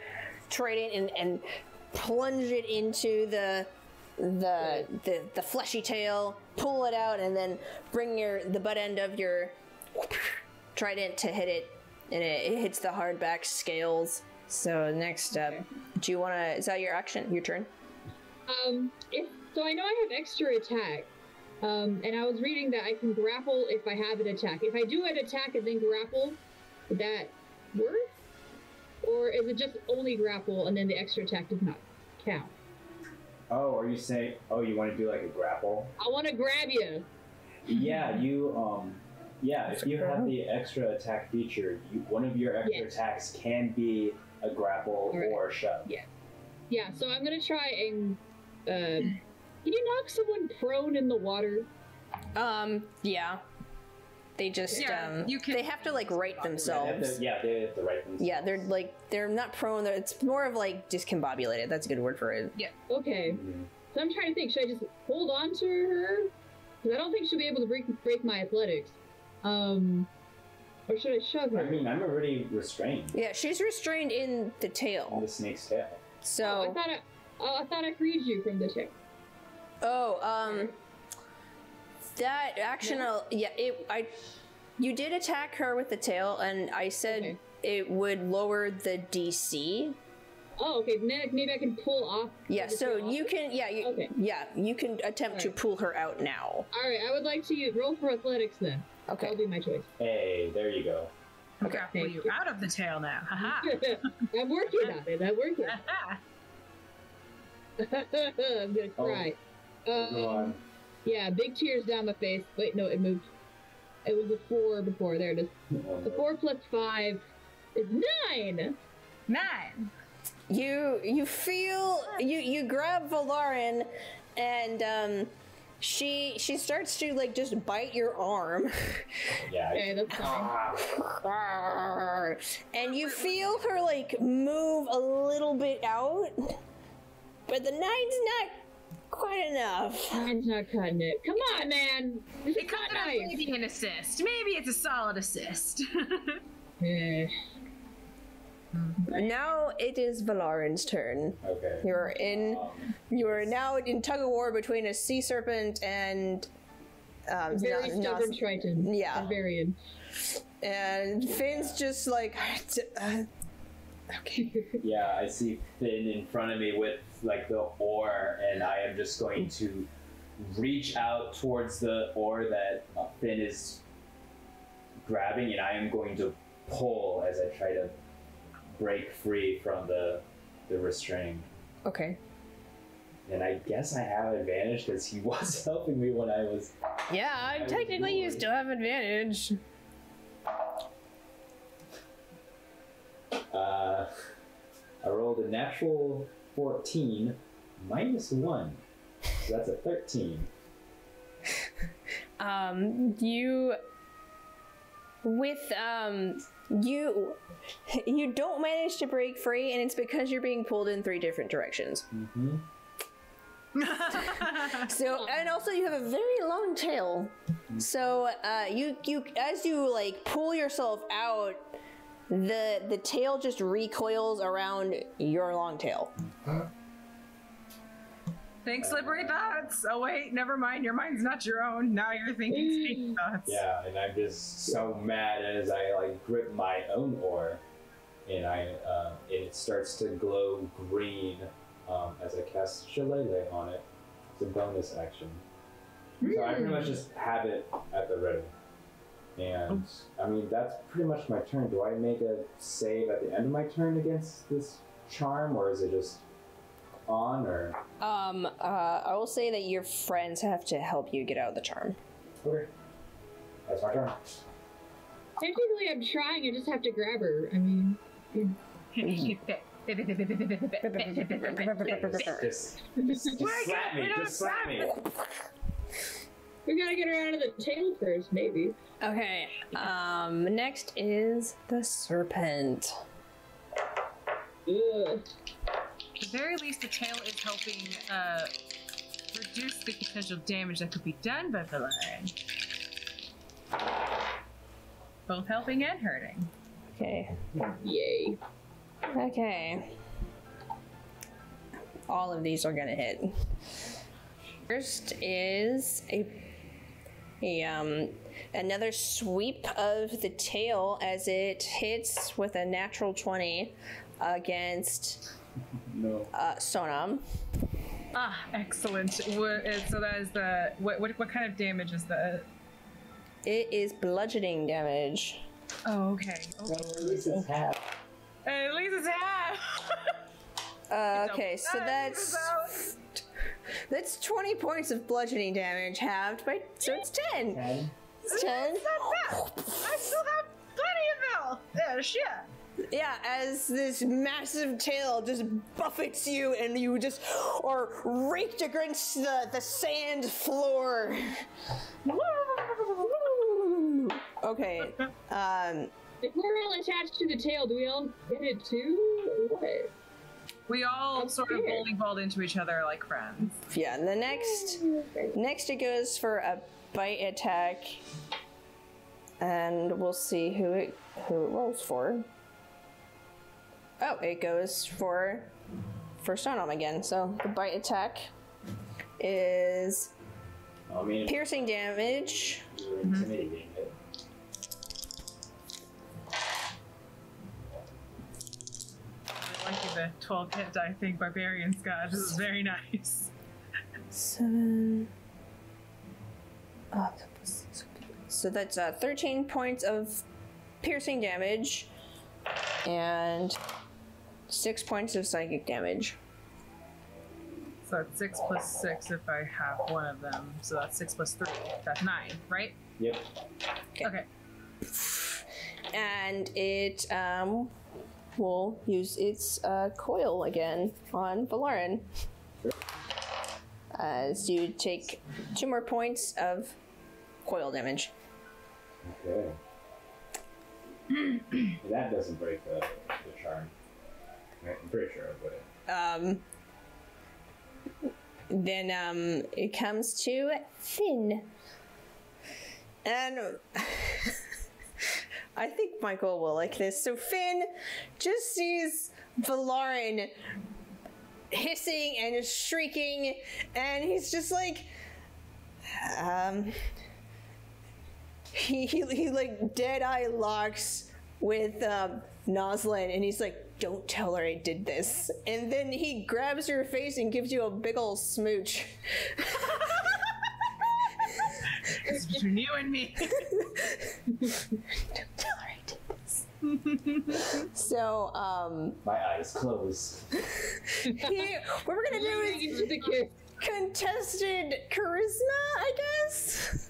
trident and plunge it into the fleshy tail, pull it out, and then bring the butt end of your trident to hit it, and it hits the hardback scales. So next up, do you want to? Is that your action? Your turn? So I know I have extra attack, and I was reading that I can grapple if I have an attack. If I do an attack and then grapple, would that work? Or is it just only grapple and then the extra attack does not count? Oh, are you saying? Oh, you want to do like a grapple? I want to grab you. Yeah, if you have the extra attack feature, one of your extra attacks can be a grapple or a shove. Yeah, so I'm gonna try and can you knock someone prone in the water? Yeah. They just you can. they have to like right themselves. They have to right themselves. Yeah, they're not prone. It's more of like discombobulated. That's a good word for it. Yeah. Okay. Mm-hmm. So I'm trying to think. Should I just hold on to her? Because I don't think she'll be able to break my athletics. Or should I shove her? I mean, I'm already restrained. Yeah, she's restrained in the On tail. the snake's tail. So. I thought I freed you from the tail. That action, you did attack her with the tail, and I said it would lower the DC. Oh, okay. Maybe I can pull off. Yeah, so you can. Yeah, you can attempt to pull her out now. All right, I would like to roll for athletics then. Okay, that'll be my choice. Hey, there you go. Okay, pull you out of the tail now. Haha. I'm working on it. I'm gonna cry. Go on. Yeah, big tears down my face. Wait, no, it moved. It was a 4 before. There it is. The 4 plus 5 is 9. 9. You feel you grab Velaryn, and she starts to like just bite your arm. Yeah. Okay, that's fine. And you feel her like move a little bit out, but the 9's not quite enough. Mine's not cutting it. Come on, man. This is It could not nice. maybe an assist. Maybe it's a solid assist. Eh. Now it is Velaryn's turn. Okay. You are now in tug of war between a sea serpent and Very stubborn Triton. Yeah. And Varian. And Finn's just like okay. Yeah, I see Finn in front of me with like the oar, and I am just going to reach out towards the oar that Finn is grabbing, and I am going to pull as I try to break free from the restraint. Okay. And I guess I have advantage because he was helping me when I was. Yeah, technically you still have advantage. I rolled a natural 14 minus 1. So that's a 13. You don't manage to break free, and it's because you're being pulled in 3 different directions. Mm-hmm. So, and also you have a very long tail. So, you as you like pull yourself out, the tail just recoils around your long tail. Think slippery thoughts. Oh wait, never mind. Your mind's not your own. Now you're thinking sneaky thoughts. Yeah, and I'm just so mad as I like grip my own oar, and it starts to glow green as I cast Shillelagh on it. It's a bonus action. So I pretty much just have it at the ready. And I mean, that's pretty much my turn. Do I make a save at the end of my turn against this charm, or is it just on, or? I will say that your friends have to help you get out of the charm. Okay. That's my turn. Technically, I'm trying. I just have to grab her. I mean. Just slap me. Just slap me. We gotta get her out of the tail first, maybe. Okay. Next is the serpent. At the very least, the tail is helping reduce the potential damage that could be done by Velaryn. Both helping and hurting. Okay. Yay. Okay. All of these are gonna hit. First is another sweep of the tail as it hits with a natural 20 against Sonom. Ah, excellent. So that is the what kind of damage is that? It is bludgeoning damage. Oh, okay. At least it's half. At least it's half. Okay, so that's 20 points of bludgeoning damage halved by, so it's 10. 10. It's 10. Not bad. I still have plenty of health. Yeah, shit. Yeah, as this massive tail just buffets you and you just are raked against the sand floor. Okay. If we're all attached to the tail, do we all get it too? Or what? We all sort of volleyballed into each other like friends. Yeah, and the next it goes for a bite attack, and we'll see who it rolls for. Oh, it goes for Sonom again. So the bite attack is piercing damage. You're intimidating it. I like the 12 hit die thing Barbarian's got. This is very nice. 7. So that's 13 points of piercing damage and 6 points of psychic damage. So it's 6 plus 6 if I have one of them. So that's 6 plus 3. That's 9, right? Yep. Okay. And it will use its coil again on Velaryn. As you take 2 more points of coil damage. Okay. That doesn't break the charm. I'm pretty sure it wouldn't. Then it comes to Finn. And I think Michael will like this. So Finn just sees Velaryn hissing and shrieking, and he's just like, he like dead eye locks with Nosalyn, and he's like, "Don't tell her I did this." And then he grabs your face and gives you a big ol' smooch. It's between you and me. Don't tell her I did this. So, my eyes closed. what we're gonna do is contested charisma, I guess.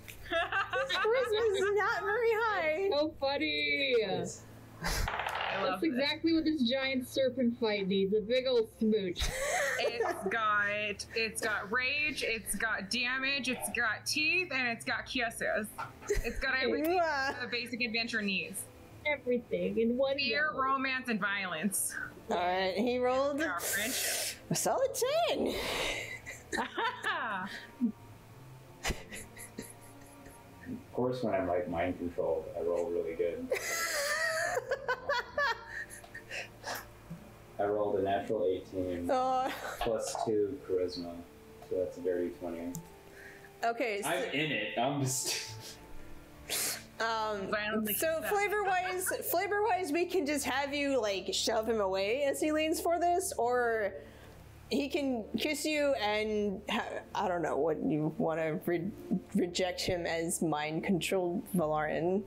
Charisma is not very high. So funny. I love That's exactly what this giant serpent fight needs, a big old smooch. It's got rage, it's got damage, it's got teeth, and it's got kisses. It's got everything a basic adventure needs. Everything in one Fear, go. romance, and violence. Alright, he rolled Our friendship. a solid 10. Of course, when I'm like mind controlled, I roll really good. I rolled a natural 18 plus 2 charisma, so that's a dirty 20. Okay, so, I'm in it. I'm just. so flavor-wise, we can just have you like shove him away as he leans for this, or he can kiss you and I don't know what you want to reject him as mind-controlled Velaryn.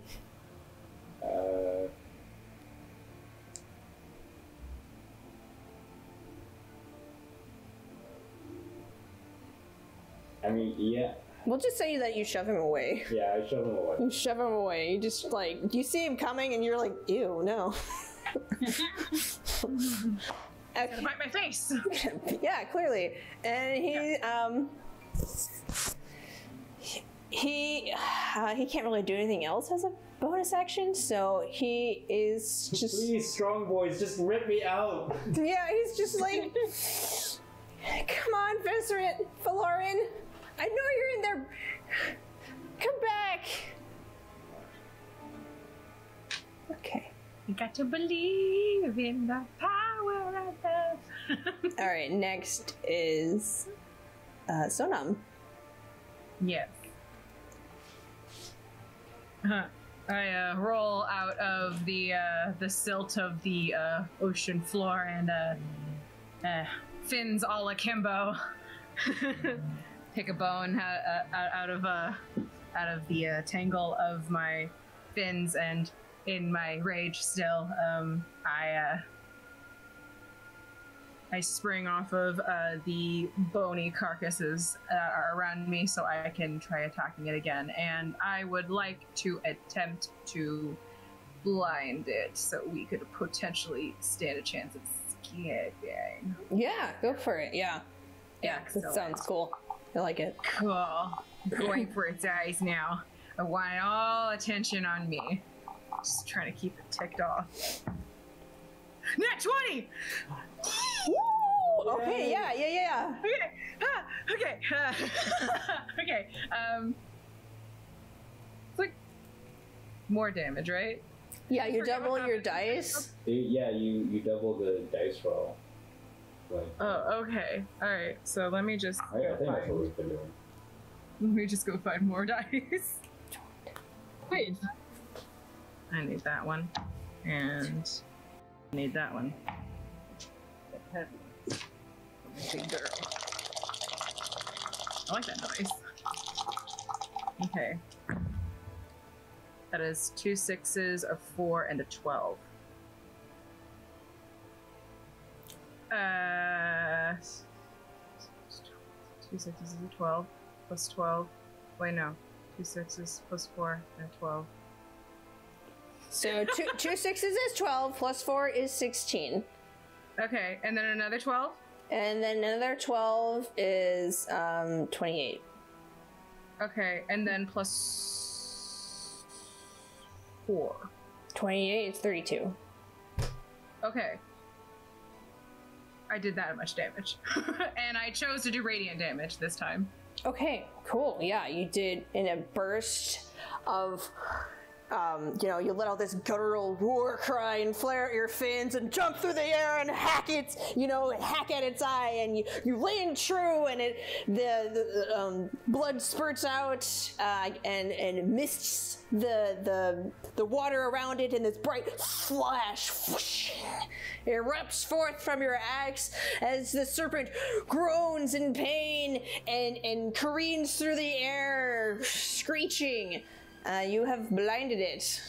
I mean, yeah. We'll just say that you shove him away. Yeah, I shove him away. You shove him away. You just like, you see him coming and you're like, ew, no. Gonna bite my face. Yeah, clearly. And he can't really do anything else as a bonus action, so he is just... Please, strong boys, just rip me out. Yeah, he's just like... Come on, Velaryn. I know you're in there. Come back. Okay. You got to believe in the power of love. Alright, next is Sonom. Yes. I roll out of the silt of the ocean floor and fins a la Kimbo. Pick a bone out of the tangle of my fins, and in my rage still, I spring off of the bony carcasses that are around me so I can try attacking it again. And I would like to attempt to blind it so we could potentially stand a chance of escaping. Yeah, go for it. Yeah. Yeah, Excellent. that sounds cool. I like it. Cool. Going for its eyes now. I want all attention on me. Just trying to keep it ticked off. Nat 20! Woo! Okay, yeah. Okay. Okay. It's like more damage, right? Yeah, you Forget double what your happened. dice. Yeah, you double the dice roll. Like, Oh, okay. Alright, so let me just I think that's what we've been doing. let me just go find more dice. Wait, I need that one. And I need that one. Big girl. I like that noise. Okay. That is 2 6s, a 4, and a 12. 2 6s is a 12, plus 12. Wait, no. 2 6s plus 4 and 12. So two sixes is 12, plus 4 is 16. Okay, and then another 12? And then another 12 is 28. Okay, and then plus 4. 28 is 32. Okay. I did that much damage. And I chose to do radiant damage this time. Okay, cool. Yeah, you did in a burst of, you let out this guttural war cry and flare out your fins and jump through the air and hack at its eye, and you land true, and the blood spurts out and mists the water around it, and this bright flash whoosh, erupts forth from your axe as the serpent groans in pain and careens through the air, screeching. You have blinded it.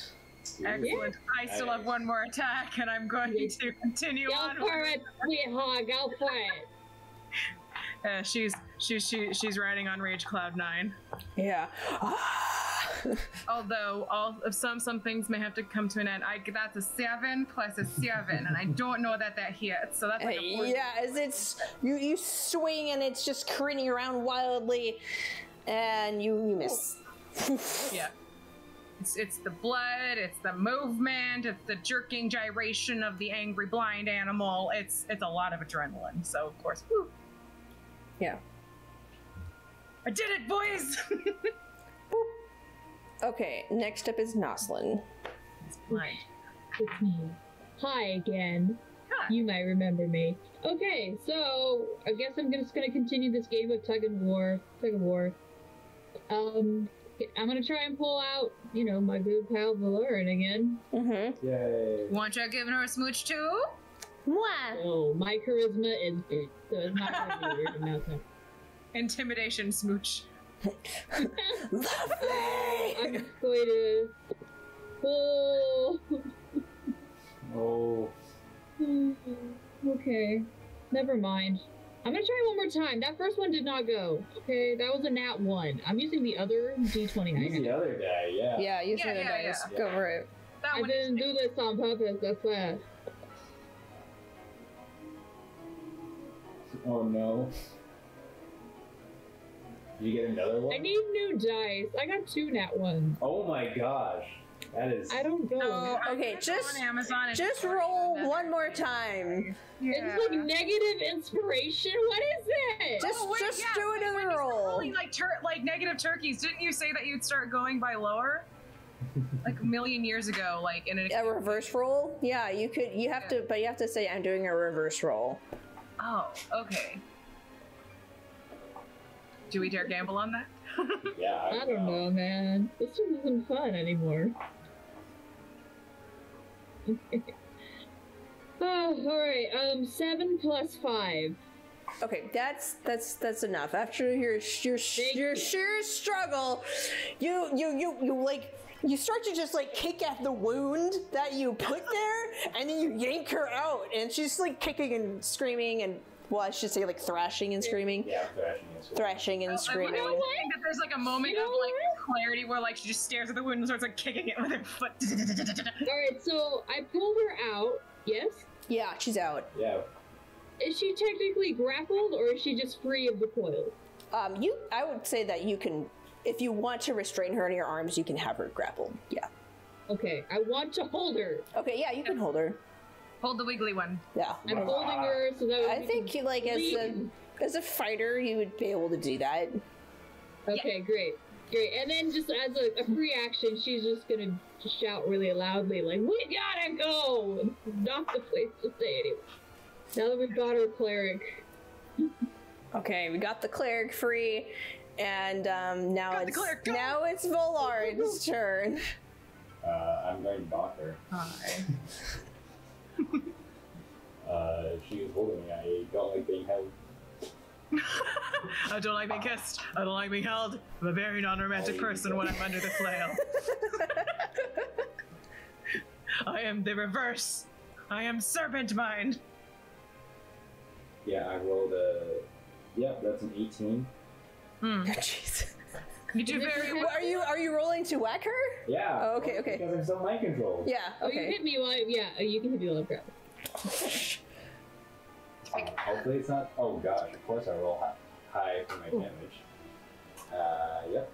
Excellent. I still have one more attack, and I'm going to continue on. go for it, sweetheart, go for it. She's riding on Rage Cloud 9. Yeah. Although some things may have to come to an end. That's a 7 plus a 7, and I don't know that hits. So that's like a 14. Yeah, as it's you swing and it's just careening around wildly, and you miss. Yeah. It's the blood, it's the movement, it's the jerking gyration of the angry blind animal. It's a lot of adrenaline, so of course. Whew. Yeah. I did it, boys! Boop. Okay, next up is Nosalyn. It's blind. It's me. Hi again. Hi. You might remember me. Okay, so I guess I'm just gonna continue this game of tug of war. I'm gonna try and pull out, my good pal Velaryn again. Mm-hmm. Yay. Want you giving her a smooch too? Mwah. Oh, my charisma is big, so it's not gonna be weird. No, so. Intimidation smooch. Lovely! I'm going to pull. Oh. Okay, never mind. I'm gonna try one more time. That first one did not go. Okay, that was a nat 1. I'm using the other D20 I Use had. the other guy, yeah. Yeah, use Yeah, the yeah, dice. yeah. Go for it. That I one didn't do this on purpose, that's that. Oh no. Did you get another one? I need new dice. I got 2 nat 1s. Oh my gosh. That is. I don't know. Oh, Okay, I'm gonna go on Amazon and just order roll another- one more time. Yeah. It's like negative inspiration. What is it? Just Oh, wait, just yeah, do when another you start roll. rolling, like negative turkeys, didn't you say that you'd start going by lower? Like a million years ago, like in an A reverse roll? Yeah, you could. You have to, but you have to say I'm doing a reverse roll. Oh, okay. Do we dare gamble on that? Yeah, I don't know, man. This one isn't fun anymore. Oh, alright, 7 plus 5. Okay, that's enough. After your sheer struggle, you like you start to just like kick at the wound that you put there, and then you yank her out, and she's like kicking and screaming, and well, I should say like thrashing and screaming. Yeah, I'm thrashing and screaming. Thrashing and I screaming. think that there's like a moment of like clarity where like she just stares at the wound and starts like kicking it with her foot. Alright, so I pulled her out, yes? Yeah, she's out. Yeah. Is she technically grappled, or is she just free of the coil? I would say that you can, if you want to restrain her in your arms, you can have her grappled. Yeah. Okay, I want to hold her. Okay, yeah, you can hold her. Hold the wiggly one. Yeah. I'm holding her so that I think you like as a fighter, you would be able to do that. Okay, great. Great. And then just as a free action, she's just gonna just shout really loudly, like, "We gotta go!" And not the place to say anyway. Now that we've got our cleric. Okay, we got the cleric free, and now it's Velaryn's turn. I'm going to dock her. Hi. She is holding me. I don't like being held. I don't like being kissed. I don't like being held. I'm a very non-romantic person when I'm under the flail. I am the reverse. I am serpent mind. Yeah, I rolled a. Yep, that's an 18. Jeez. You do very well. Are you rolling to whack her? Yeah. Oh, okay, okay. Because I'm still mind controlled. Yeah. Oh, you Okay. hit me while you can hit me while I'm grabbing. Hopefully it's not. Oh gosh, of course I roll high for my damage. Yep.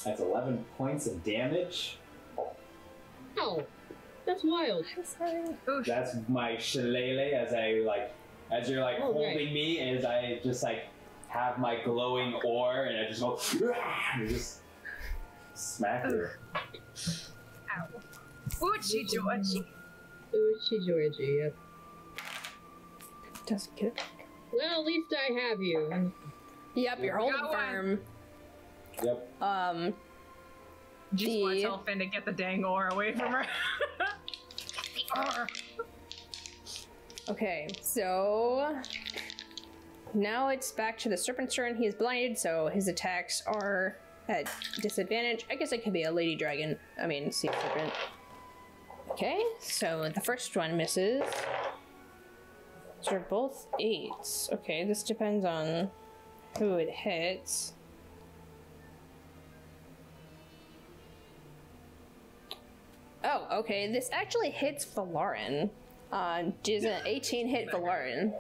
That's 11 points of damage. Ow! That's wild. Oof. That's my shillelagh as you're like Oh, holding right. me, as I just like have my glowing ore and I just go and just smack her. Ow. Oochie Georgie. Oochie Georgie, yep. Doesn't get it. Well, at least I have you. Yep, you're holding Got one. firm. Yep. Just want to tell Finn to get the dang ore away from her. Ore. Okay, so now it's back to the serpent's turn. He is blinded, so his attacks are at disadvantage. I guess it could be a lady dragon. I mean, sea serpent. Okay, so the first one misses. So they're both 8s. Okay, this depends on who it hits. Oh, okay, this actually hits Velaryn. Does an 18 hit Velaryn?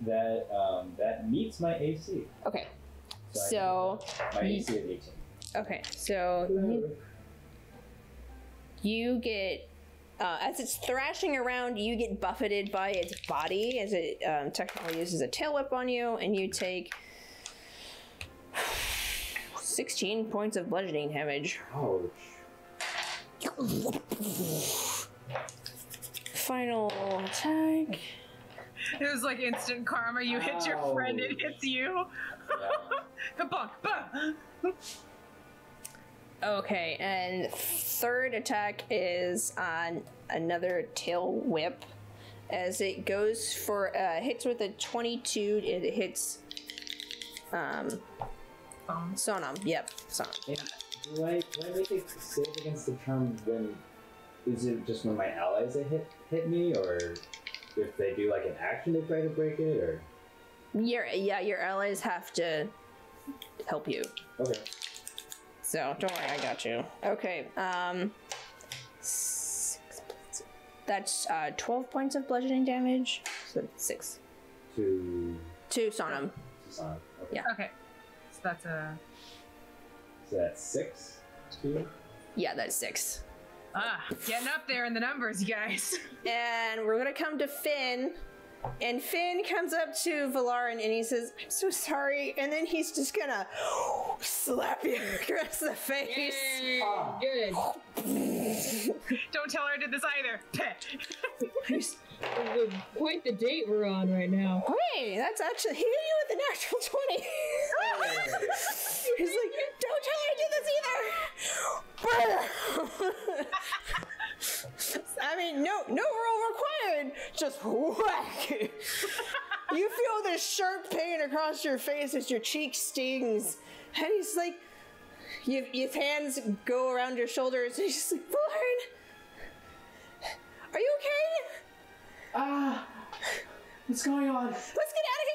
That meets my AC. Okay, I so my AC is 18. okay, so you get as it's thrashing around, you get buffeted by its body as it technically uses a tail whip on you, and you take 16 points of bludgeoning damage. Ouch. Final attack. It was like instant karma. You hit your friend, it hits you. Kabong, bah. Okay, and third attack is on another tail whip. As it goes for hits with a 22, it hits Sonom. Yep, Sonom. And do I make a save against the charm when? Is it just when my allies hit me, or if they do like an action to try to break it, or? Your allies have to help you. Okay. So don't worry, I got you. Okay, that's 12 points of bludgeoning damage. So 6 To Sonom. Susan. Okay. Yeah. Okay. So that's a. So that's 6 to. Yeah, that's 6. Getting up there in the numbers, you guys. And we're gonna come to Finn. And Finn comes up to Velaryn and he says, "I'm so sorry." And then he's just gonna slap you across the face. Yay, good. Don't tell her I did this either. Quite the date we're on right now. Hey, that's actually, he hit you with a natural 20. He's like, "Don't tell her I did this either." I mean, no roll required. Just whack. You feel this sharp pain across your face as your cheek stings. And he's like, his hands go around your shoulders. And he's just like, "Velaryn, are you okay? What's going on?" Let's get out of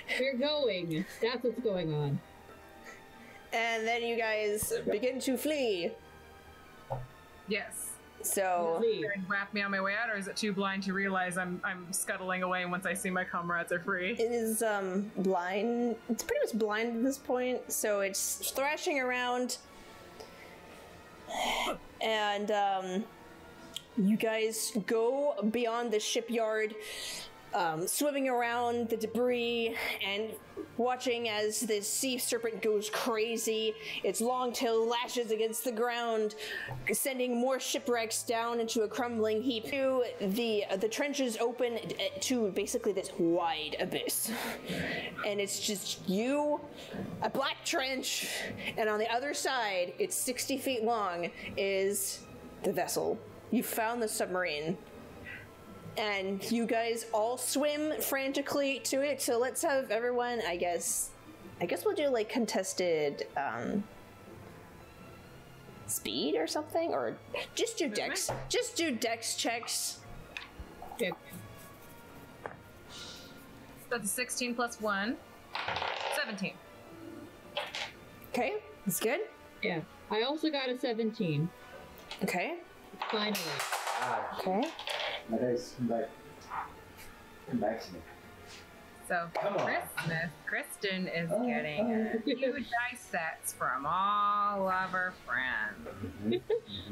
here." We're going. That's what's going on. And then you guys begin to flee. Yes. So, And wrap me on my way out, or is it too blind to realize I'm scuttling away once I see my comrades are free? it is blind. It's pretty much blind at this point, so it's thrashing around. And you guys go beyond the shipyard, swimming around the debris and watching as this sea serpent goes crazy. Its long tail lashes against the ground, sending more shipwrecks down into a crumbling heap. The trenches open to basically this wide abyss. And it's just you, a black trench, and on the other side, it's 60 feet long, is the vessel. You found the submarine. And you guys all swim frantically to it, so let's have everyone, I guess we'll do like contested speed or something, or just do dex checks. Okay. That's a 16 plus 1. 17. Okay, that's good. Yeah. I also got a 17. Okay. Finally. Okay. My dice, come back to me. So, Come on. Kristen is getting a few dice sets from all of her friends.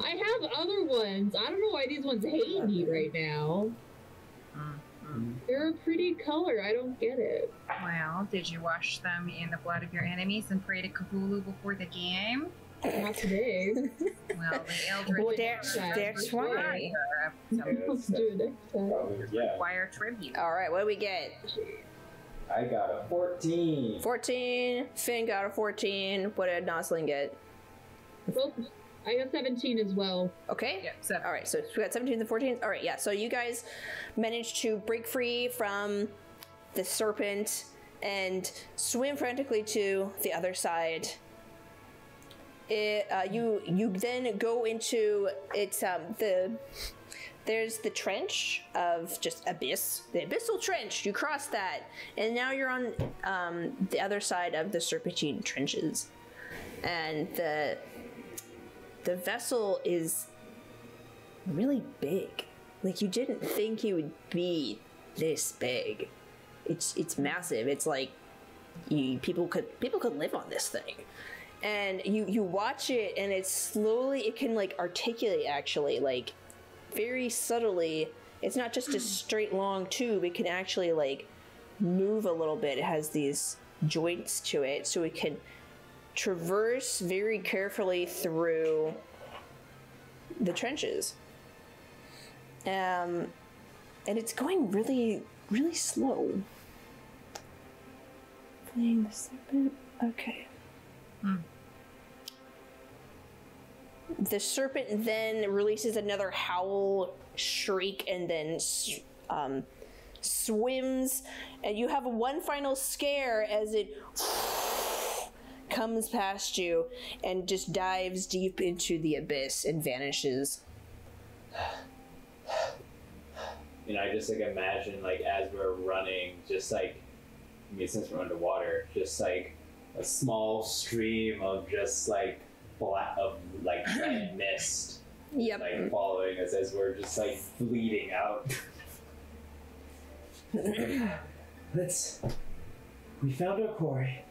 I have other ones. I don't know why these ones hate me right now. They're a pretty color. I don't get it. Well, did you wash them in the blood of your enemies and pray to Cthulhu before the game? Not today. Well, the Eldritch Well, Dex one. Let's do it next time. Yeah. require tribute. All right, what do we get? I got a 14. 14. Finn got a 14. What did Nosalyn get? Well, I got 17 as well. Okay. Yeah, 7. All right, so we got 17s and 14s. All right, yeah. So you guys managed to break free from the serpent and swim frantically to the other side. You then go into there's the trench of just abyss, the abyssal trench. You cross that, and now you're on the other side of the serpentine trenches, and the vessel is really big. Like, you didn't think it would be this big. It's massive. It's like people could live on this thing. And you watch it, and it can like articulate, actually, like very subtly. It's not just a straight long tube. It can actually like move a little bit. It has these joints to it, so it can traverse very carefully through the trenches. And it's going really, really slow. Playing the serpent. Okay. The serpent then releases another howl, shriek, and then swims. And you have one final scare as it comes past you and just dives deep into the abyss and vanishes. You know, I just like imagine like as we're running, just like, I mean, since we're underwater, just like a small stream of just like red mist, Yep. like following us as we're just like bleeding out. We found our quarry.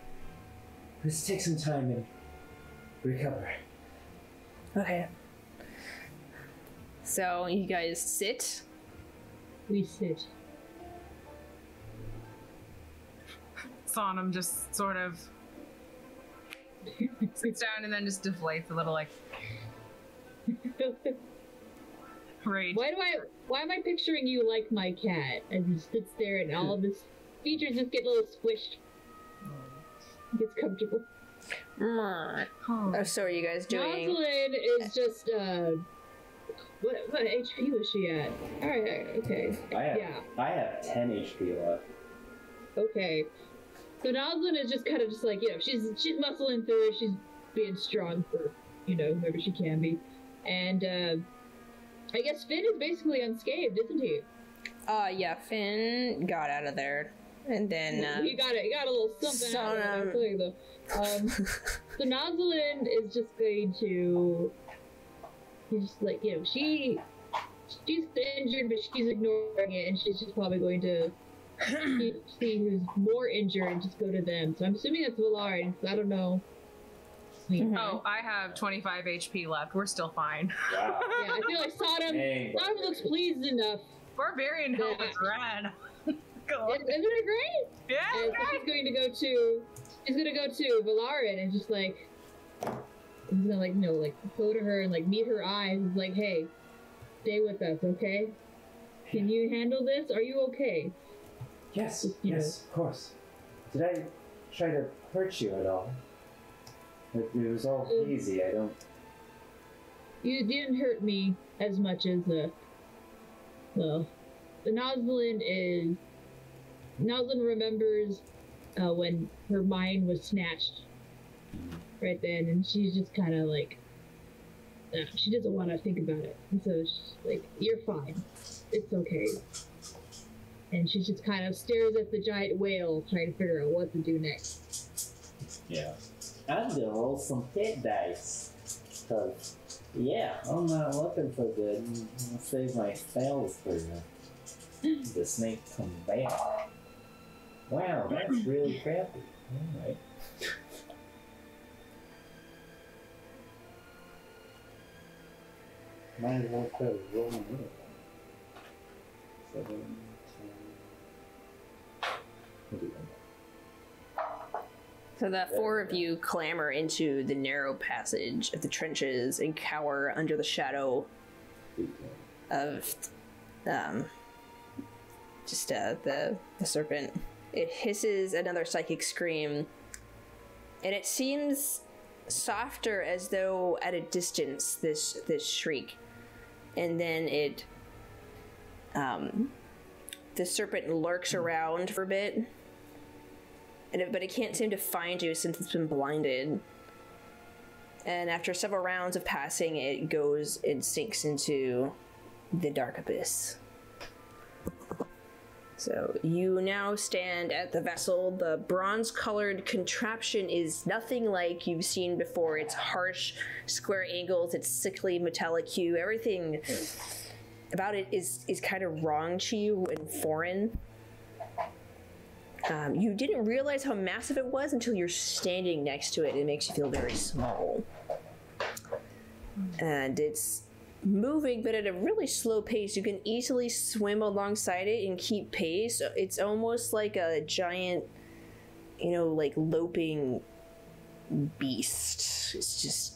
Let's take some time and recover. Okay. So you guys sit. We sit. Sonom just sort of sits down and then just deflates a little, like, rage. Why am I picturing you like my cat as he sits there and all of his features just get a little squished? Gets comfortable. Oh, so are you guys doing? Nosalyn is just what HP was she at? Alright, okay. I have 10 HP left. Okay. So Nosalyn is just kind of just like, you know, she's muscling through it, she's being strong for, you know, whoever she can be. And I guess Finn is basically unscathed, isn't he? Yeah, Finn got out of there. And then he got a little something out of it, I'll tell you though. So Nosalyn is just going to, he's just like, you know, she's injured, but she's ignoring it, and she's just probably going to see who's more injured and just go to them. So I'm assuming that's Velaryn, I don't know. Oh, I have 25 HP left. We're still fine. Wow. Yeah, I feel like Sonom looks pleased enough. Barbarian help is rad. Isn't it great? Yeah. And so she's going to go to Velaryn and just like, he's gonna like, you know, like go to her and like meet her eyes. It's like, hey, stay with us, okay? Can you handle this? Are you okay? Yes, yes, of course. Did I try to hurt you at all? It was all easy, I don't... You didn't hurt me as much as, well, the Nosalyn remembers when her mind was snatched right then, and she's just kind of like, she doesn't want to think about it. And so she's like, you're fine. It's okay. And she just kind of stares at the giant whale, trying to figure out what to do next. Yeah. I'm gonna roll some hit dice. Cause, yeah, I'm not looking for good. I'll save my spells for the snake come back. Wow, that's really crappy. Alright. Might as well try to roll another one. 7, 10. We'll do one more. So the four of you clamber into the narrow passage of the trenches and cower under the shadow of the serpent. It hisses another psychic scream, and it seems softer, as though at a distance, this shriek. And then it the serpent lurks around for a bit, but it can't seem to find you since it's been blinded. And after several rounds of passing, it goes and sinks into the dark abyss. So you now stand at the vessel. The bronze-colored contraption is nothing like you've seen before. It's harsh, square angles, it's sickly metallic hue. Everything about it is kind of wrong to you and foreign. You didn't realize how massive it was until you're standing next to it. It makes you feel very small. And it's moving, but at a really slow pace. You can easily swim alongside it and keep pace. It's almost like a giant, like loping beast. It's just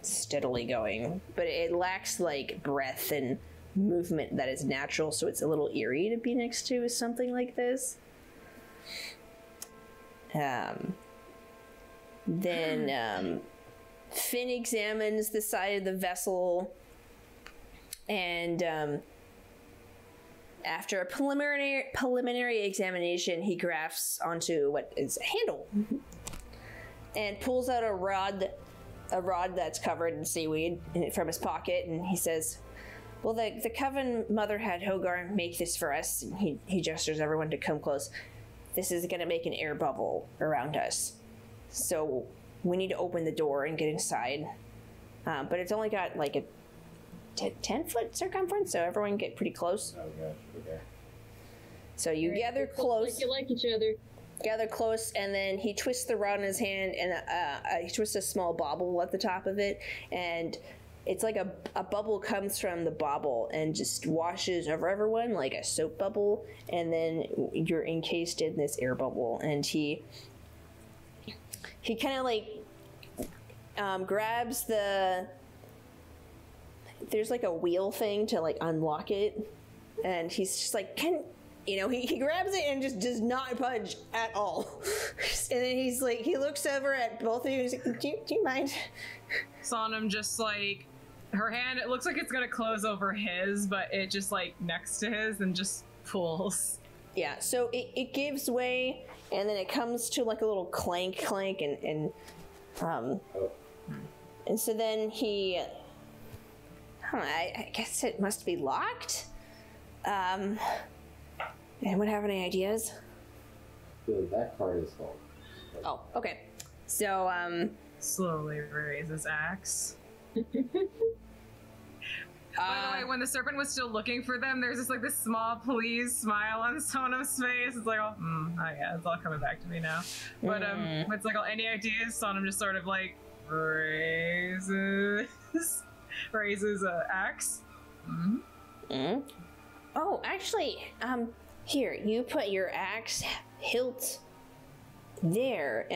steadily going. But it lacks like breath and movement that is natural, so it's a little eerie to be next to something like this. Then Finn examines the side of the vessel, and after a preliminary examination, he grasps onto what is a handle and pulls out a rod that's covered in seaweed from his pocket, and he says, well, the Coven Mother had Hogar make this for us. And he gestures everyone to come close. This is going to make an air bubble around us. So we need to open the door and get inside. But it's only got like a 10-foot circumference, so everyone get pretty close. Oh gosh, okay. So you gather close. Like you like each other. Gather close, and then he twists the rod in his hand, and he twists a small bauble at the top of it, and it's like a bubble comes from the bauble and just washes over everyone like a soap bubble, and then you're encased in this air bubble. And he kind of like grabs there's like a wheel thing to like unlock it, and he's just like, he grabs it and just does not budge at all. And then he's like, he looks over at both of you and he's like, do you mind? Sonom just like, her hand, it looks like it's gonna close over his, but it just like next to his and just pulls. Yeah, so it gives way, and then it comes to like a little clank, and so then he, I guess it must be locked. Anyone have any ideas? That card is full. Oh, okay. So, Slowly raises axe. By the way, when the serpent was still looking for them, there's just like this small pleased smile on Sonom's face. It's like, oh yeah, it's all coming back to me now. But it's like, any ideas? Sonom just sort of like raises axe. Oh, actually, here, you put your axe hilt there.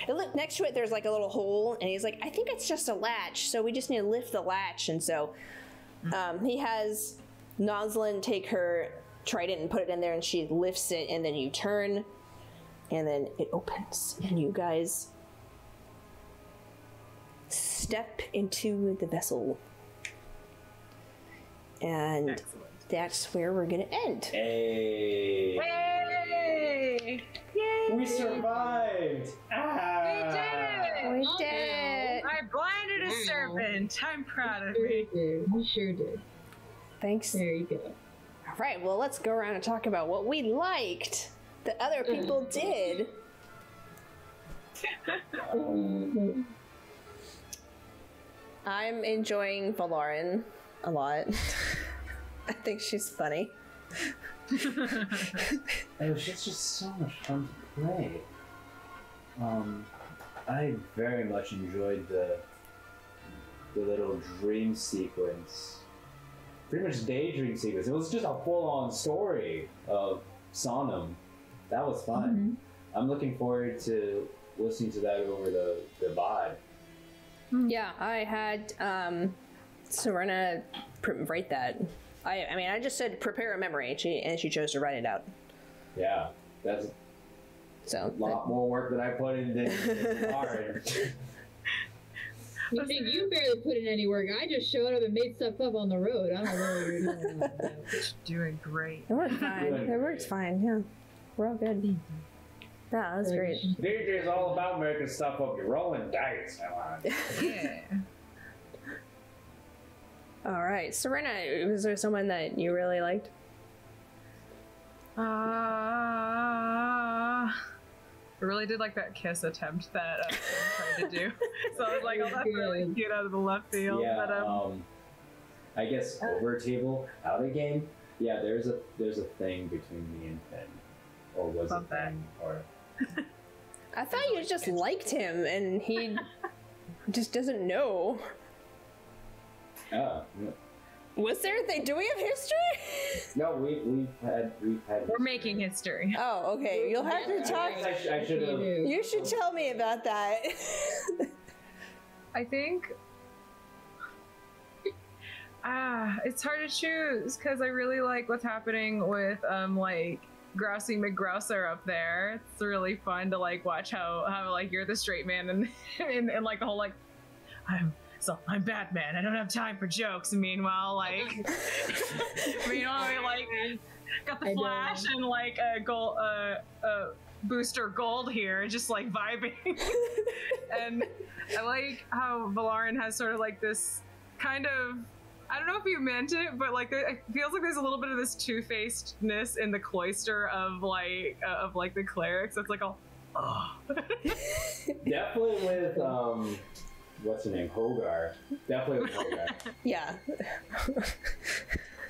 Look next to it, there's like a little hole, and he's like, I think it's just a latch, so we just need to lift the latch. And so he has Nosalyn take her trident and put it in there, and she lifts it, and then you turn, and then it opens, and you guys step into the vessel. And excellent. That's where we're gonna end. Hey! Yay! Yay! We survived! We did it! We did it! I blinded a serpent. I'm proud of me. You sure did. Thanks. There you go. All right, well, let's go around and talk about what we liked that other people did. I'm enjoying Velaryn a lot. I think she's funny. It's just so much fun to play. I very much enjoyed the little dream sequence. Pretty much daydream sequence. It was just a full-on story of Sonom. That was fun. I'm looking forward to listening to that over the VOD. Yeah, I had Serena write that. I mean, I just said prepare a memory, and she chose to write it out. Yeah, that's so a lot more work than I put in than hard. You think you barely put in any work? I just showed up and made stuff up on the road. I don't know what you're doing. Doing great. It worked fine. It works fine. Yeah, we're all good. Yeah, that was great. DJ's all about making stuff up. You're rolling dice. Yeah. All right, Serena, was there someone that you really liked? I really did like that kiss attempt that I tried to do. So I was like, oh, that's really cute out of the left field. Yeah, but, I guess over table, out of game. Yeah, there's a thing between me and Finn, or was it thing, or. I thought you just liked him, and he just doesn't know. Oh. Was there a thing? Do we have history? No, we've had. We're making history. Oh, okay. You'll have to talk. I should have. You should tell me about that. I think. It's hard to choose because I really like what's happening with like Grousey McGrouser up there. It's really fun to like watch how like you're the straight man and like the whole like I'm Batman. I don't have time for jokes. And meanwhile, like, we like got the Flash and like a gold, Booster Gold here, just like vibing. And I like how Velaryn has sort of like this kind of, I don't know if you meant it, but like it feels like there's a little bit of this two-facedness in the cloister of like the clerics. It's like Definitely with what's her name? Hogar. Definitely with Hogar. Yeah.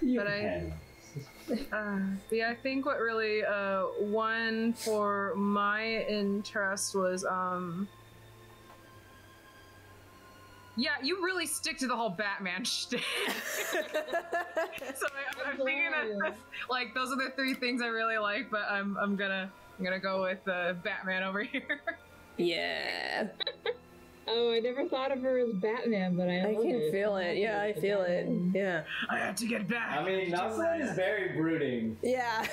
But I think what really won for my interest was Yeah, you really stick to the whole Batman shtick. So I'm thinking that like those are the three things I really like, but I'm gonna go with Batman over here. Yeah. Oh, I never thought of her as Batman, but I can feel it. Yeah, I feel it. Yeah. I had to get back. I mean, Nosalyn is very brooding. Yeah.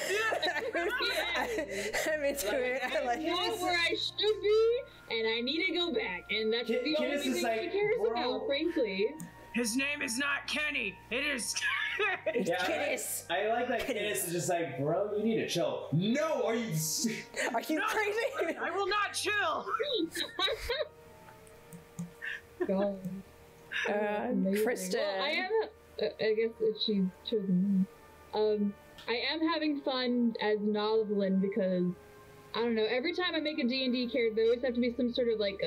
I'm into it. I like I'm not where I should be, and I need to go back, and that's the only thing she cares about, frankly. His name is not Kenny. It is. Yeah, Kidis. I like that Kidis is just like, bro, you need to chill. No, are you crazy? I will not chill. God. Kristen. Well, I am. I guess if she's chosen me. I am having fun as Nosalyn because I don't know. Every time I make a D&D character, there always have to be some sort of like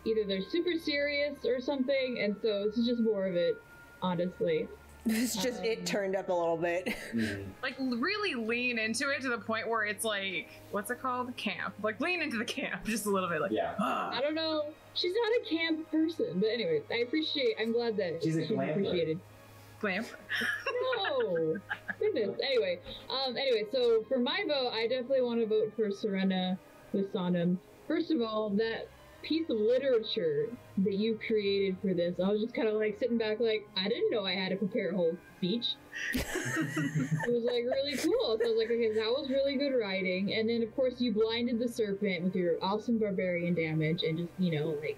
either they're super serious or something, and so this is just more of it, honestly. It's just it turned up a little bit. Like really lean into it to the point where it's like, what's it called? Camp. Like lean into the camp just a little bit. Like yeah. I don't know. She's not a camp person, but anyways, I'm glad that she's appreciated. Glamper. No. Goodness. Anyway, so for my vote, I definitely want to vote for Serena with Sonom. First of all, that piece of literature that you created for this, I was just kind of like sitting back like, I didn't know I had to prepare a whole speech. It was like really cool. So I was like, okay, that was really good writing. And then of course you blinded the serpent with your awesome barbarian damage and just, like,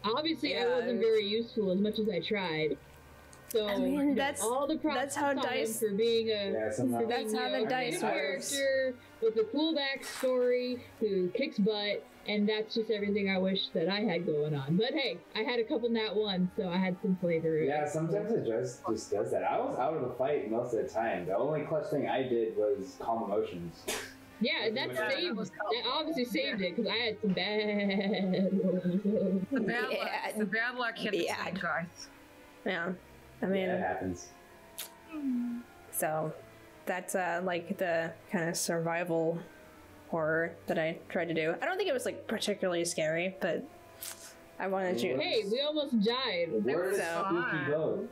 obviously I wasn't very useful as much as I tried. So I mean, that's all the props that's how dice for being a that's how the dice works. Character with a cool backstory who kicks butt, and that's just everything I wish that I had going on. But hey, I had a couple nat ones, so I had some flavor. Yeah, sometimes it just does that. I was out of the fight most of the time. The only clutch thing I did was calm emotions. Yeah, and that obviously saved it, because I had some bad The bad luck hit the same guys. Yeah. I mean, yeah, it happens. So that's like the kind of survival horror that I tried to do. I don't think it was like particularly scary, but I wanted to. Hey, we almost died. Where is Spooky go?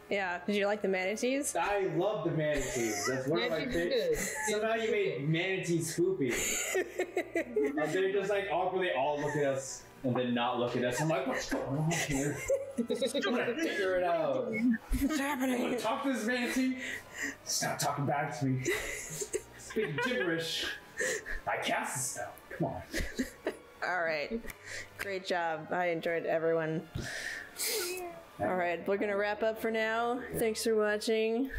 Yeah, did you like the manatees? I love the manatees. That's one of my favorites. Somehow you made manatees spoopy. They're just like awkwardly all look at us and then not look at us. I'm like, what's going on here? I'm gonna figure it out. What's happening? Talk to this manatee. Stop talking back to me. Speaking gibberish. I cast the spell. Come on. Alright. Great job. I enjoyed everyone. Alright, we're gonna wrap up for now. Thanks for watching.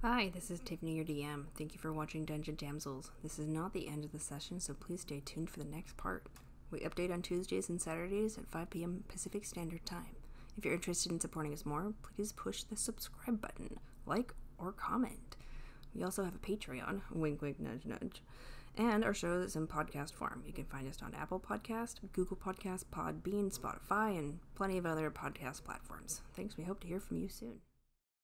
Hi, this is Tiffany, your DM. Thank you for watching Dungeon Damsels. This is not the end of the session, so please stay tuned for the next part. We update on Tuesdays and Saturdays at 5 p.m. Pacific Standard Time. If you're interested in supporting us more, please push the subscribe button, like, or comment. We also have a Patreon, wink wink nudge nudge, and our show is in podcast form. You can find us on Apple Podcast, Google Podcast, Podbean, Spotify, and plenty of other podcast platforms. Thanks, we hope to hear from you soon.